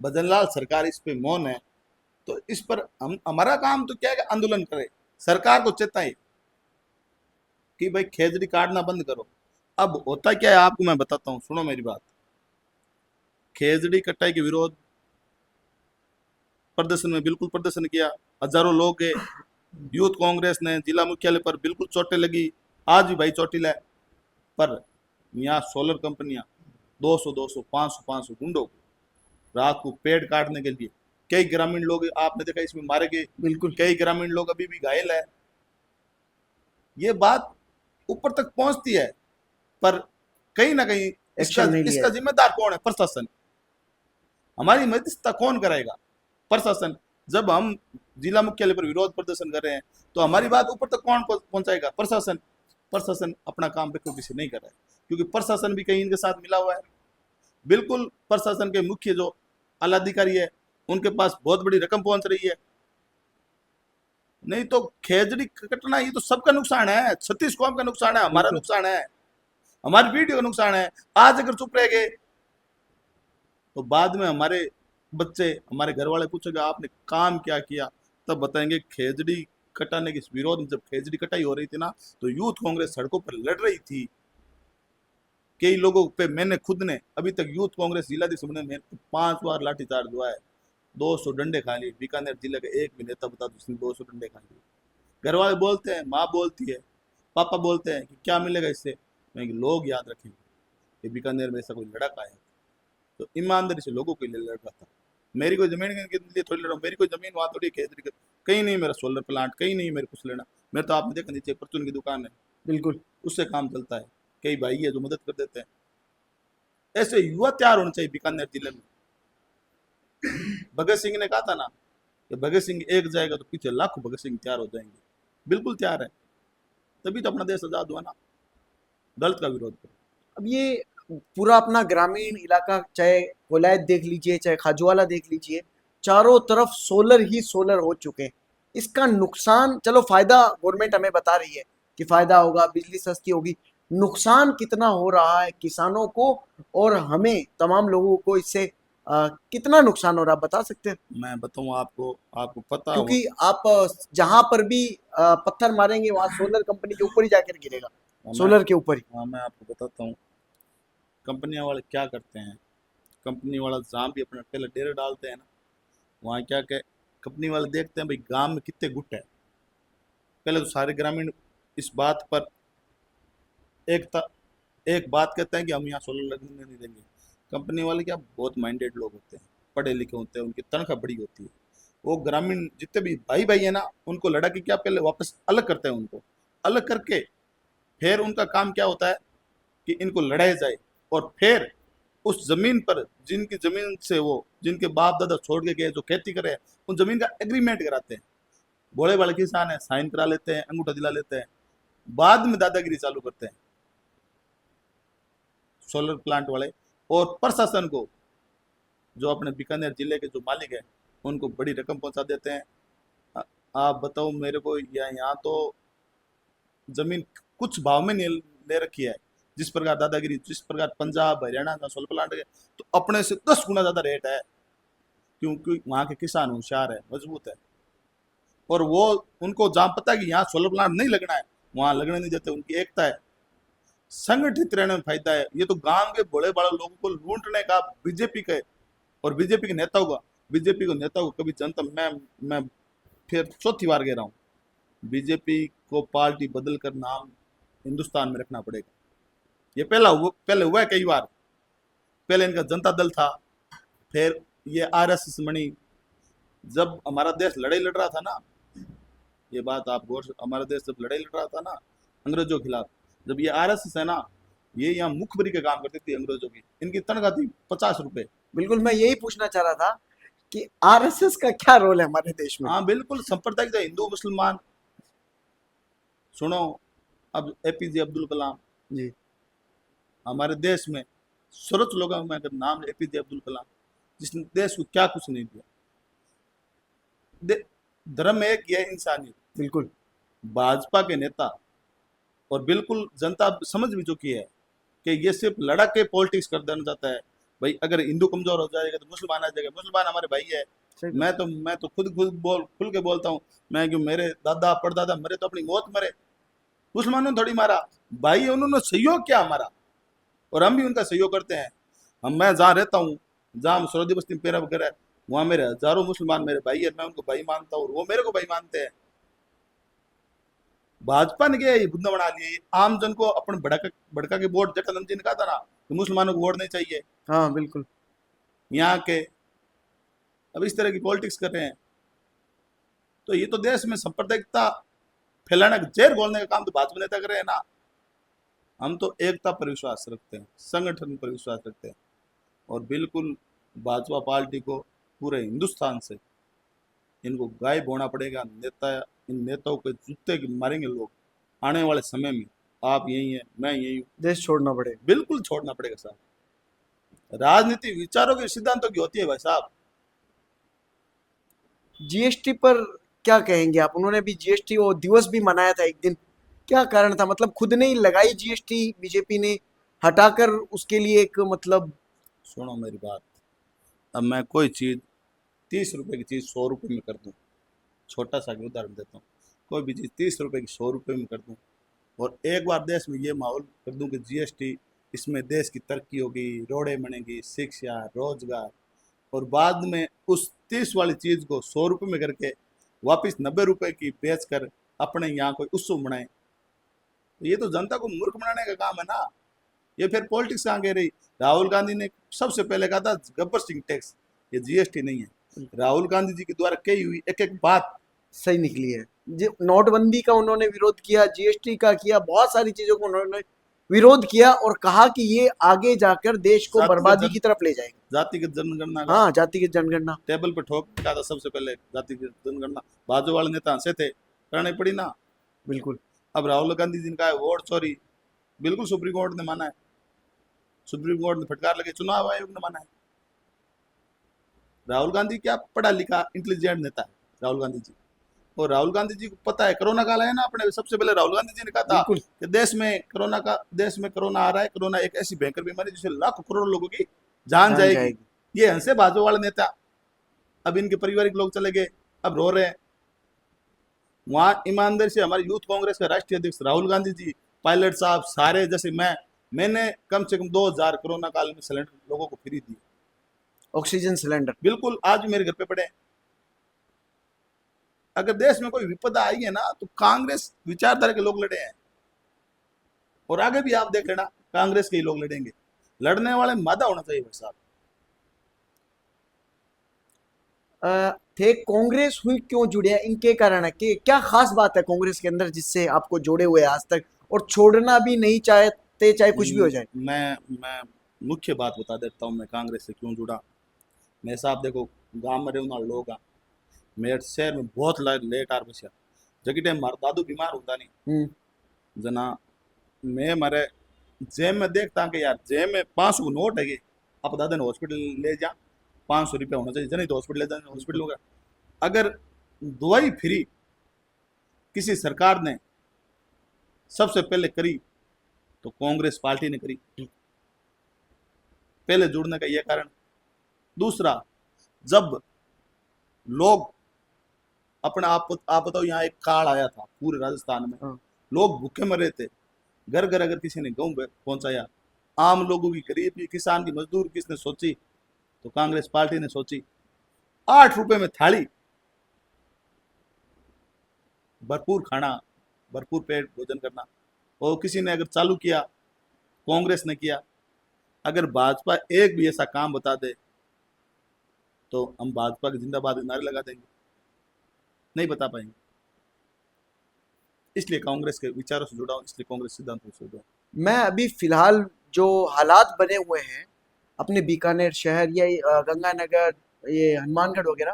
भजनलाल सरकार इस पे मौन है, तो इस पर हम हमारा काम तो क्या है कि आंदोलन करे, सरकार को चेताए कि भाई खेजड़ी काटना बंद करो। अब होता क्या है आपको मैं बताता हूँ, सुनो मेरी बात। खेजड़ी कटाई के विरोध प्रदर्शन में बिल्कुल प्रदर्शन किया, हजारों लोग गए। यूथ कांग्रेस ने जिला मुख्यालय पर बिल्कुल चोटें लगी, आज भी भाई चोटिल है। पर यहाँ सोलर कंपनियां 200 500 गुंडों को रात को पेड़ काटने के लिए, कई ग्रामीण लोग आपने देखा इसमें मारे गए, बिल्कुल कई ग्रामीण लोग अभी भी घायल है। ये बात ऊपर तक पहुंचती है पर कहीं ना कहीं एक्शन नहीं लिया इसका है। जिम्मेदार कौन है? प्रशासन। हमारी मध्यस्थता कौन कराएगा? प्रशासन। जब हम जिला मुख्यालय पर विरोध प्रदर्शन कर रहे हैं तो हमारी बात ऊपर तक कौन पहुंचाएगा? प्रशासन। प्रशासन अपना काम बेखूबी से नहीं कर रहा है, क्योंकि प्रशासन भी कहीं इनके साथ मिला हुआ है। बिल्कुल प्रशासन के मुख्य जो आला अधिकारी है उनके पास बहुत बड़ी रकम पहुंच रही है। नहीं तो खेजड़ी कटना ये तो सबका नुकसान है, छत्तीस कौम का नुकसान है, हमारा नुकसान है, हमारी पीढ़ी का नुकसान है। आज अगर चुप रह गए तो बाद में हमारे बच्चे, हमारे घर वाले पूछेंगे आपने काम क्या किया, तब बताएंगे खेजड़ी कटाने के विरोध में जब खेजड़ी कटाई हो रही थी ना तो यूथ कांग्रेस सड़कों पर लड़ रही थी। कई लोगों पे मैंने खुद ने अभी तक यूथ कांग्रेस जिलाधीश ने मेरे को 5 बार लाठीचार्ज हुआ है, 200 डंडे खा लिए। बीकानेर जिले का एक भी नेता बता दो उसने 200 डंडे खा लिए। घर वाले बोलते हैं, माँ बोलती है, पापा बोलते हैं कि क्या मिलेगा इससे। मैं कि लोग याद रखेंगे कि बीकानेर में ऐसा कोई लड़का आया तो ईमानदारी से लोगों के लिए लड़ रहा था। मेरी कोई जमीन के लिए थोड़ी लड़ रहा हूँ, मेरी कोई जमीन वहाँ थोड़ी खेजड़ी कहीं नहीं, मेरा सोलर प्लांट कहीं नहीं, मेरे कुछ लेना। मेरे तो आपने देखा नीचे परचून की दुकान है, बिल्कुल उससे काम चलता है, कई भाई है जो मदद कर देते हैं। ऐसे युवा तैयार होने चाहिए बीकानेर जिले में। भगत सिंह ने कहा था ना कि भगत सिंह एक जाएगा तो पीछे लाखों भगत सिंह तैयार हो जाएंगे। बिल्कुल तैयार है, तभी तो अपना देश आजाद हुआ ना। दलित का विरोध करो। अब ये पूरा अपना ग्रामीण इलाका, चाहे कोलायत देख लीजिए, चाहे खाजूवाला देख लीजिए, चारों तरफ सोलर ही सोलर हो चुके हैं। इसका नुकसान, चलो फायदा गवर्नमेंट हमें बता रही है कि फायदा होगा, बिजली सस्ती होगी, नुकसान कितना हो रहा है किसानों को और हमें तमाम लोगों को इससे कितना नुकसान हो रहा है, बता सकते हैं? मैं बताऊं आपको, आपको पता हो। क्योंकि आप जहां पर भी पत्थर मारेंगे वहां सोलर कंपनी के ऊपर ही जाकर गिरेगा, मैं सोलर के ऊपर ही। हाँ, मैं आपको बताता हूँ कंपनियां वाले क्या करते हैं। कंपनी वाला जहाँ भी अपना पहले डेरे डालते हैं ना, वहाँ क्या क्या कंपनी वाले देखते हैं भाई गांव में कितने गुट है। पहले तो सारे ग्रामीण इस बात पर एक था, एक बात कहते हैं कि हम यहाँ सोलर लगने नहीं देंगे। कंपनी वाले क्या बहुत माइंडेड लोग होते हैं, पढ़े लिखे होते हैं, उनकी तनख्वाह बड़ी होती है। वो ग्रामीण जितने भी भाई भाई है ना, उनको लड़ा के क्या पहले वापस अलग करते हैं। उनको अलग करके फिर उनका काम क्या होता है कि इनको लड़ाया जाए, और फिर उस जमीन पर जिनकी जमीन से वो जिनके बाप दादा छोड़ के गए जो खेती करे, उन जमीन का एग्रीमेंट कराते हैं। भोले भाले किसान है, साइन करा लेते हैं, अंगूठा दिला लेते हैं, बाद में दादागिरी चालू करते हैं सोलर प्लांट वाले। और प्रशासन को, जो अपने बीकानेर जिले के जो मालिक है, उनको बड़ी रकम पहुंचा देते हैं। आ- आप बताओ मेरे को, यहाँ तो जमीन कुछ भाव में नहीं ले रखी है। जिस प्रकार दादागिरी, जिस प्रकार पंजाब हरियाणा का सोलर प्लांट है, तो अपने से 10 गुना ज्यादा रेट है। क्योंकि वहाँ के किसान होशियार है, मजबूत है, और वो उनको जहाँ पता है कि यहाँ सोलर प्लांट नहीं लगना है, वहां लगने नहीं देते। उनकी एकता है, संगठित रहने में फायदा है। ये तो गांव के बड़े बड़े लोगों को लूटने का बीजेपी का है, और बीजेपी के नेताओं का। बीजेपी को नेताओं को कभी जनता, मैं फिर चौथी बार कह रहा हूँ, बीजेपी को पार्टी बदल कर नाम हिंदुस्तान में रखना पड़ेगा। ये पहले हुआ है कई बार। पहले इनका जनता दल था, फिर ये आरएसएस बनी। जब हमारा देश लड़ाई लड़ रहा था ना, ये बात आप गौर से, हमारा देश जब लड़ाई लड़ रहा था ना अंग्रेजों के खिलाफ, जब ये आरएसएस है ना, ये यहाँ मुखबरी के काम करती थी अंग्रेजों की। इनकी तनख्वाह थी 50 रुपए। बिल्कुल, मैं यही पूछना चाह रहा था कि आरएसएस का क्या रोल है हमारे देश में? हाँ बिल्कुल, सांप्रदायिक था, हिंदू मुसलमान। सुनो, अब एपीजे अब्दुल कलाम, जी। हमारे देश में सर्वोच्च लोगों में अगर नाम एपीजे अब्दुल कलाम, जिसने देश को क्या कुछ नहीं दिया। धर्म एक ही है, इंसानियत। बिल्कुल। भाजपा के नेता, और बिल्कुल जनता समझ भी चुकी है कि ये सिर्फ लड़ा के पॉलिटिक्स कर देना चाहता है। भाई अगर हिंदू कमजोर हो जाएगा तो मुसलमान आ जाएगा, मुसलमान हमारे भाई है। सही। मैं तो खुल के बोलता हूँ। मैं क्यों, मेरे दादा परदादा मरे तो अपनी मौत मरे, मुसलमानों ने थोड़ी मारा। भाई है, उन्होंने सहयोग किया हमारा, और हम भी उनका सहयोग करते हैं। मैं जहाँ रहता हूँ, जहाँ सरहदी बस्ती में पेरा वगैरह है, वहाँ मेरे हजारों मुसलमान मेरे भाई है। मैं उनको भाई मानता हूँ और वो मेरे को भाई मानते हैं। भाजपा ने क्या ये बुंदा बना लिया, ये आम जन को अपन भड़का भड़का के वोट, जटानंद जी ने कहा था ना कि मुसलमानों को वोट नहीं चाहिए हाँ बिल्कुल। यहाँ के। अब इस तरह की पॉलिटिक्स कर रहे हैं, तो ये तो देश में सांप्रदायिकता फैलाने का, जहर घोलने का काम तो भाजपा नेता कर रहे हैं ना। हम तो एकता पर विश्वास रखते हैं, संगठन पर विश्वास रखते हैं, और बिल्कुल भाजपा पार्टी को पूरे हिंदुस्तान से इनको गायब होना पड़ेगा। इन नेताओं के जूते मारेंगे लोग आने वाले समय में। आप यही है, मैं यही हूँ। देश छोड़ना पड़ेगा। बिल्कुल छोड़ना पड़ेगा साहब। राजनीति विचारों के सिद्धांतों की होती है भाई साहब। जीएसटी पर क्या कहेंगे आप? उन्होंने भी जीएसटी वो दिवस भी मनाया था एक दिन, क्या कारण था? मतलब खुद ने ही लगाई जीएसटी बीजेपी ने, हटाकर उसके लिए एक मतलब। सुनो मेरी बात, अब मैं कोई चीज़ 30 रुपए की चीज़ 100 रुपए में कर दूँ, छोटा सा उदाहरण देता हूँ, कोई भी चीज़ 30 रुपए की 100 रुपए में कर दूँ, और एक बार देश में ये माहौल कर दूँ कि जीएसटी, इसमें देश की तरक्की होगी, रोडें बनेंगी, शिक्षा, रोजगार, और बाद में उस 30 वाली चीज़ को 100 रुपए में करके वापस 90 रुपए की बेच कर अपने यहाँ कोई उत्सव बनाए, तो ये तो जनता को मूर्ख बनाने का काम है ना। ये फिर पॉलिटिक्स कहाँ कह रही। राहुल गांधी ने सबसे पहले कहा था गब्बर सिंह टैक्स, ये जीएसटी नहीं है। राहुल गांधी जी के द्वारा कही हुई एक एक बात सही निकली है। जो नोटबंदी का उन्होंने विरोध किया, जीएसटी का किया, बहुत सारी चीजों को उन्होंने विरोध किया और कहा कि ये आगे जाकर देश को जातिगत बर्बादी जन की तरफ ले जाएगा। जातिगत जनगणना का हाँ, जातिगत जनगणना। टेबल पे ठोक दिया था सबसे पहले, जातिगत जनगणना। बाजू वाले नेता हंसे थे, करनी पड़ी ना। बिल्कुल। अब राहुल गांधी जी ने कहा है वोट चोरी, बिल्कुल सुप्रीम कोर्ट ने माना है, सुप्रीम कोर्ट ने फटकार लगे, चुनाव आयोग ने माना है। राहुल गांधी क्या पढ़ा लिखा इंटेलिजेंट नेता है राहुल गांधी जी, और राहुल गांधी जी को पता है कोरोना काल है ना अपने, सबसे पहले राहुल गांधी जी ने कहा था बिल्कुल। कि देश में कोरोना आ रहा है, कोरोना एक ऐसी भयंकर बीमारी जिससे लाखों करोड़ लोगों की जान जान जाएगी। जाएगी। ये हंसे बाजू वाले नेता, अब इनके पारिवारिक लोग चले गए, अब रो रहे हैं। वहां ईमानदारी से हमारे यूथ कांग्रेस के राष्ट्रीय अध्यक्ष राहुल गांधी जी, पायलट साहब, सारे जैसे मैंने कम से कम 2000 कोरोना काल में सिलेंडर लोगों को फ्री दिए, ऑक्सीजन सिलेंडर। बिल्कुल आज भी मेरे घर पे पड़े हैं। अगर देश में कोई विपदा आई है ना तो कांग्रेस विचारधारा के लोग लड़े हैं, और आगे भी आप देख लेना कांग्रेस के ही लोग लड़ेंगे। लड़ने वाले मादा होना चाहिए भाई साहब। थे कांग्रेस हुई क्यों जुड़े हैं, इनके कारण है कि क्या खास बात है कांग्रेस के अंदर जिससे आपको जोड़े हुए हैं आज तक, और छोड़ना भी नहीं चाहते चाहे कुछ भी हो जाए? मैं मुख्य बात बता देता हूँ मैं कांग्रेस से क्यों जुड़ा। मैं साहब देखो, गांव में रहने वाले लोग हैं, मेरे शहर में बहुत लेट आर बसिया, जबकि टाइम मार दादू बीमार होता नहीं जना, मैं मारे जेब में देखता कि यार जेब में 500 को नोट है, आप दादा ने हॉस्पिटल ले जा, 500 रुपया होना चाहिए, जनी तो हॉस्पिटल ले जाने, हॉस्पिटल होगा। अगर दवाई फ्री किसी सरकार ने सबसे पहले करी तो कांग्रेस पार्टी ने करी, पहले जुड़ने का यह कारण। दूसरा, जब लोग अपने आप बताओ, यहाँ एक काल आया था पूरे राजस्थान में, हाँ। लोग भूखे मरे थे, घर घर अगर किसी ने गेहूं पहुंचाया, आम लोगों की, गरीब की, किसान की, मजदूर किसने सोची, तो कांग्रेस पार्टी ने सोची। 8 रुपए में थाली, भरपूर खाना, भरपूर पेट भोजन करना, और किसी ने अगर चालू किया, कांग्रेस ने किया। अगर भाजपा एक भी ऐसा काम बता दे तो हम भाजपा के जिंदाबाद के नारे लगा देंगे, नहीं बता पाएंगे। इसलिए कांग्रेस के विचारों से जुड़ा हूं, इसलिए कांग्रेस सिद्धांतों से जुड़ा हूं। मैं अभी फिलहाल जो हालात बने हुए हैं अपने बीकानेर शहर या ये, गंगानगर, ये हनुमानगढ़ वगैरह,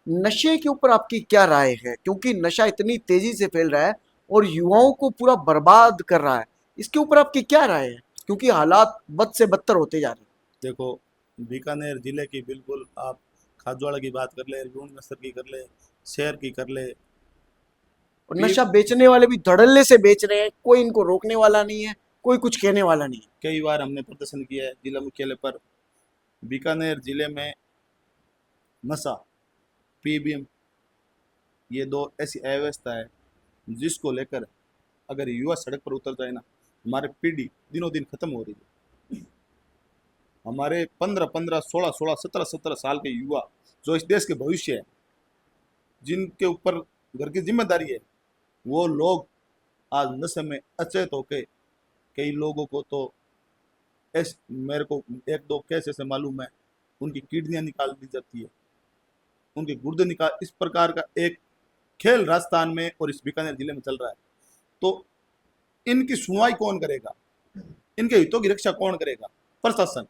नशे के ऊपर आपकी क्या राय है? क्योंकि नशा इतनी तेजी से फैल रहा है और युवाओं को पूरा बर्बाद कर रहा है, इसके ऊपर आपकी क्या राय है? क्योंकि हालात बद से बदतर होते जा रहे हैं। देखो, बीकानेर जिले की बिल्कुल आप खाजवाड़ा की बात कर ले, रूणमस्तर की कर ले, शहर की कर ले, और पी नशा बेचने वाले भी धड़ल्ले से बेच रहे हैं, कोई इनको रोकने वाला नहीं है, कोई कुछ कहने वाला नहीं है। कई बार हमने प्रदर्शन किया है जिला मुख्यालय पर। बीकानेर जिले में नशा, पीबीएम, ये दो ऐसी अव्यवस्था है जिसको लेकर अगर युवा सड़क पर उतर जाए ना, हमारी पीढ़ी दिनों दिन खत्म हो रही है। हमारे 15-15, 16-16, 17-17 साल के युवा जो इस देश के भविष्य है, जिनके ऊपर घर की जिम्मेदारी है, वो लोग आज नशे में अचेत होके, कई लोगों को तो मेरे को एक दो केस ऐसे मालूम है, उनकी किडनियां निकाल दी जाती है, उनके गुर्दे निकाल, इस प्रकार का एक खेल राजस्थान में और इस बीकानेर जिले में चल रहा है। तो इनकी सुनवाई कौन करेगा, इनके हितों की रक्षा कौन करेगा? प्रशासन।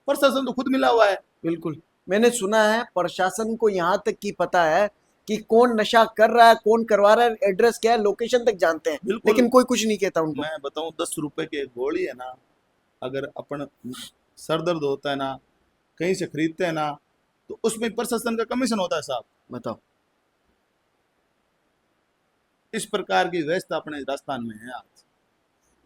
प्रशासन तो खुद मिला हुआ है। बिल्कुल। मैंने सुना है प्रशासन को यहाँ तक की पता है कि कौन नशा कर रहा है, कौन करवा रहा है, एड्रेस क्या है, लोकेशन तक जानते हैं, बिल्कुल। लेकिन कोई कुछ नहीं कहता उनको। मैं बताऊं, 10 रुपए की एक गोली है ना, अगर अपन सर दर्द होता है ना, कहीं से खरीदते हैं ना, तो उसमें प्रशासन का कमीशन होता है साहब। बताओ। इस प्रकार की व्यवस्था अपने राजस्थान में है आज।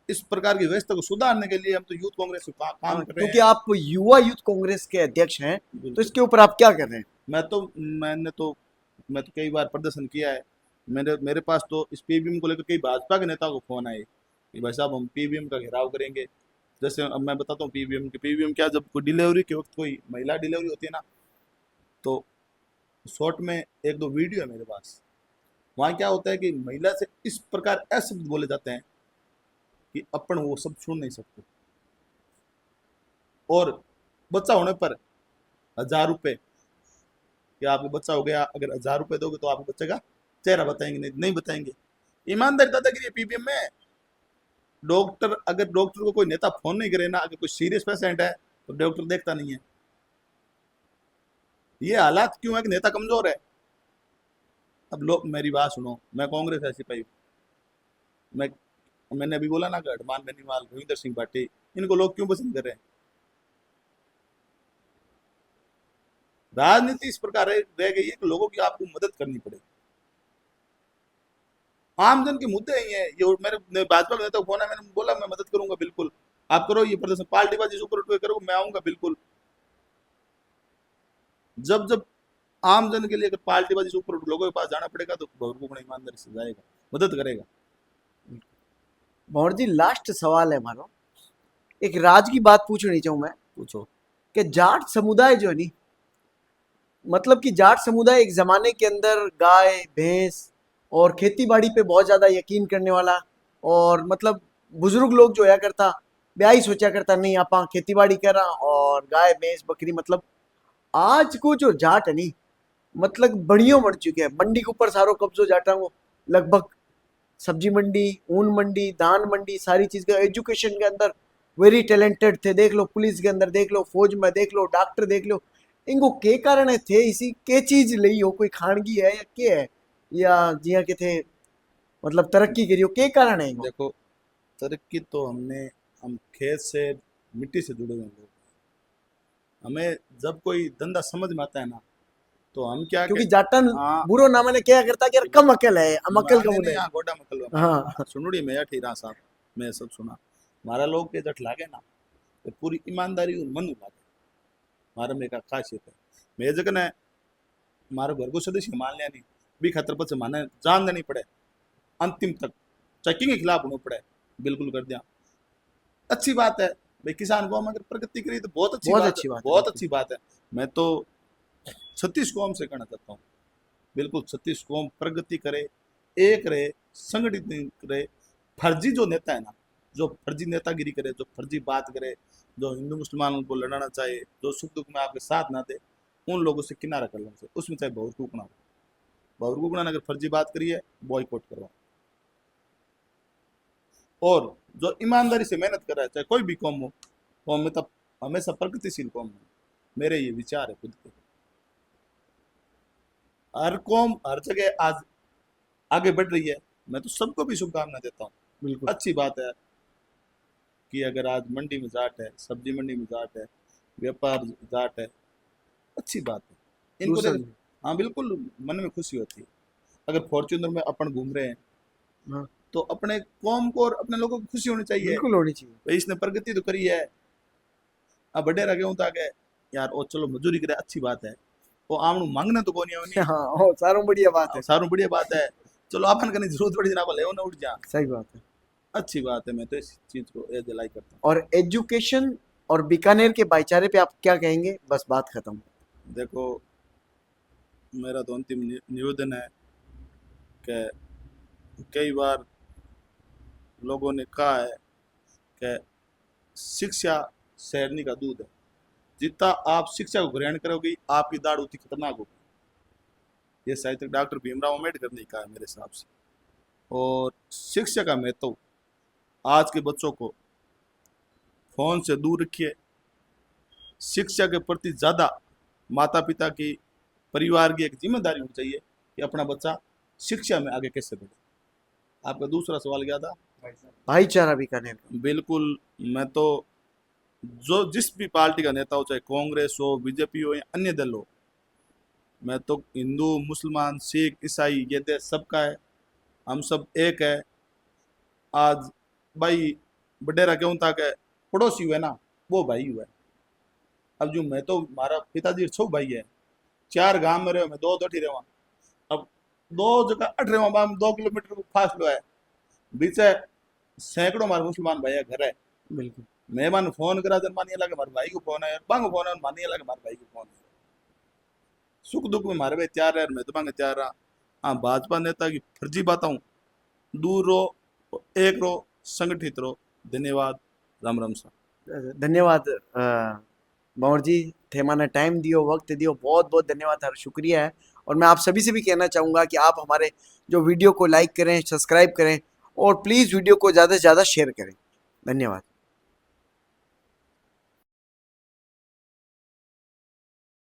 इस प्रकार की व्यवस्था को सुधारने के लिए हम तो यूथ कांग्रेस से काम कर रहे क्योंकि हैं। आप युवा यूथ कांग्रेस के अध्यक्ष हैं, तो बिल्कुल। इसके ऊपर आप क्या कर रहे हैं? मैं तो कई बार प्रदर्शन किया है। मेरे पास तो इस पीबीएम को लेकर कई भाजपा के नेताओं को फोन आए कि भाई साहब हम पीबीएम का घेराव करेंगे। जैसे अब मैं बताता हूँ पीबीएम क्या, जब कोई डिलीवरी के वक्त कोई महिला डिलीवरी होती है ना, तो शॉर्ट में एक दो वीडियो है मेरे पास। वहाँ क्या होता है कि महिला से इस प्रकार अशब्द बोले जाते हैं कि अपन वो सब सुन नहीं सकते, और बच्चा होने पर 1000 रुपये, कि आपको बच्चा हो गया, अगर 1000 रुपये दोगे तो आपके बच्चे का चेहरा बताएंगे, नहीं बताएंगे। ईमानदारी दादागिरी है पीबीएम में। डॉक्टर, अगर डॉक्टर को कोई नेता फोन नहीं करे ना, अगर कोई सीरियस पेशेंट है तो डॉक्टर देखता नहीं है। ये हालात क्यों है कि नेता कमजोर है। अब लोग मेरी बात सुनो, मैं कांग्रेस है सिपाही, मैं मैंने अभी बोला ना कि हनुमान बेनीवाल, रविंदर सिंह पाटिल, इनको लोग क्यों पसंद कर रहे हैं। राजनीति इस प्रकार रह गई है कि लोगों की आपको मदद करनी पड़ेगी। आम जन के मुद्दे ही हैं ये। मेरे भाजपा के नेता को फोन है, मैंने बोला मैं मदद करूंगा बिल्कुल, आप करो ये प्रदर्शन, पार्टीबाजी ऊपर उठ के करो, मैं आऊंगा बिल्कुल। जब जब आम जन के लिए अगर पार्टीबाजी से ऊपर उठ लोगों के पास जाना पड़ेगा तो भगवान को ईमानदारी से जाएगा, मदद करेगा। भंवर जी लास्ट सवाल है हमारा, एक राज की बात पूछनी चाहूँ मैं पूछो। कि जाट समुदाय जो है नी, मतलब कि जाट समुदाय एक जमाने के अंदर गाय भैंस और खेती बाड़ी पे बहुत ज्यादा यकीन करने वाला, और मतलब बुजुर्ग लोग जो है करता ब्याह ही सोचा करता नहीं आप खेती बाड़ी करा और गाय भैंस बकरी, मतलब आज को जो जाट है नी मतलब बढ़िया बढ़ चुके हैं, मंडी के ऊपर सारो कब्जो जाटा वो, लगभग सब्जी मंडी, ऊन मंडी, धान मंडी, सारी चीज का एजुकेशन के अंदर वेरी टैलेंटेड थे। देख लो पुलिस के अंदर, देख लो फौज में, देख लो डॉक्टर, देख लो इनको के कारण है थे, इसी के चीज लई हो, कोई खानगी है या के है, या जिया के थे मतलब तरक्की करी हो, के कारण है इनको। देखो, तरक्की तो हम खेत से, मिट्टी से जुड़े हुए लोग, हमें जब कोई धंधा समझ में आता है ना तो हम क्या क्योंकि के, जाटन हाँ, बुरो ना मैंने क्या करता कि यार कम अकल है, हम अकल नहीं कम नहीं, है। हाँ गोडा मकल हाँ सुनुड़ी में ठीरा साहब, मैं सब सुना, मारा लोग के जट लागे ना तो पूरी ईमानदारी और मन लागे, मारा में का खासियत है। मैं जगह ने मारो घर को सदस्य मान लिया नहीं, भी खतर पर से माने जान देनी पड़े, अंतिम तक चेकिंग के खिलाफ होना पड़े, बिल्कुल कर दिया। अच्छी बात है भाई, किसान कौम अगर प्रगति करी तो बहुत अच्छी बहुत बात है, अच्छी बात है, बहुत बिल्कुल। अच्छी बात है। मैं तो 36 कौम से कहना चाहता हूँ, बिल्कुल 36 कौम प्रगति करे, एक रहे, संगठित नहीं रहे। फर्जी जो नेता है ना, जो फर्जी नेतागिरी करे, जो फर्जी बात करे, जो हिंदू मुसलमानों को लड़ाना चाहे, जो सुख दुख में आपके साथ ना दे, उन लोगों से किनारा कर लेना चाहिए। उसमें चाहे बहुत टूकना हो, बहुत टूकना ने अगर फर्जी बात करी है, बॉयकॉट करवाओ। और जो ईमानदारी से मेहनत कर रहा है, चाहे कोई भी कौम हो, कौम में तब हमेशा प्रगतिशील कौम है, मेरे ये विचार है खुद के। हर कौम हर जगह आज आगे बढ़ रही है, मैं तो सबको भी शुभकामना देता हूँ। बिल्कुल अच्छी बात है कि अगर आज मंडी में जाट है, सब्जी मंडी में जाट है, व्यापार जाट है, अच्छी बात है इनको दूसरा। देख। हाँ बिल्कुल, मन में खुशी होती है। अगर फॉर्च्यूनर में अपन घूम रहे हैं हाँ तो अपने कौम को और अपने लोगों को खुशी होनी चाहिए, बिल्कुल होनी चाहिए। भाई इसने प्रगति तो करी है। अब बड़े रह गए तो गए यार, ओ चलो मजदूरी करे, अच्छी बात है, वो आमनु मांगने तो कोनी होनी, हाँ ओ, सारों बढ़िया बात है। सारू बढ़िया बात है, चलो अपन करने की जरूरत पड़ी ना, ले ना उठ जा, सही बात है। अच्छी बात है। मैं तो इस चीज को ये दिलाई करता हूँ। और एजुकेशन और बीकानेर के भाईचारे पे आप क्या कहेंगे, बस बात खत्म। देखो, मेरा तो अंतिम निवेदन है कि कई बार लोगों ने कहा है कि शिक्षा शेरनी का दूध है, जितना आप शिक्षा को ग्रहण करोगे आपकी दाढ़ उतनी खतरनाक होगी। ये साहित्यिक डॉक्टर भीमराव अम्बेडकर ने कहा है मेरे हिसाब से। और शिक्षा का महत्व, आज के बच्चों को फोन से दूर रखिए, शिक्षा के प्रति ज़्यादा माता पिता की, परिवार की एक जिम्मेदारी होनी चाहिए कि अपना बच्चा शिक्षा में आगे कैसे बढ़े। आपका दूसरा सवाल क्या था? भाईचारा बीकानेर का। बिल्कुल, मैं तो जो जिस भी पार्टी का नेता हो, चाहे कांग्रेस हो, बीजेपी हो या अन्य दल हो, मैं तो हिंदू मुसलमान सिख ईसाई ये देश सबका है, हम सब एक है। आज भाई बडेरा क्यों था कि पड़ोसी हुए ना, वो भाई हुआ है। अब जो मैं तो, हमारा पिताजी 6 भाई है, 4 गांव में रहे, मैं 2 दठी रहा। अब 2 जगह 8 रहा, 2 किलोमीटर को फासलो है, बीच सैकड़ों हमारे मुसलमान भाई घर है। बिल्कुल मैं मान फोन करा जन मानिए लगे हमारे भाई को फोन है, बांग फोन है मानिए लगे हमारे भाई को फोन है। सुख दुख में हमारे भाई तैयार है, मैं तो मांगे तैयार रहा। हाँ, भाजपा नेता की फर्जी बातों दूर रहो, एक रहो, संगठित रहो। धन्यवाद, राम राम सा। धन्यवाद भंवर जी, थे माने टाइम दियो, वक्त दियो, बहुत बहुत धन्यवाद, हर शुक्रिया है। और मैं आप सभी से भी कहना चाहूँगा कि आप हमारे जो वीडियो को लाइक करें, सब्सक्राइब करें और प्लीज़ वीडियो को ज़्यादा से ज़्यादा शेयर करें। धन्यवाद।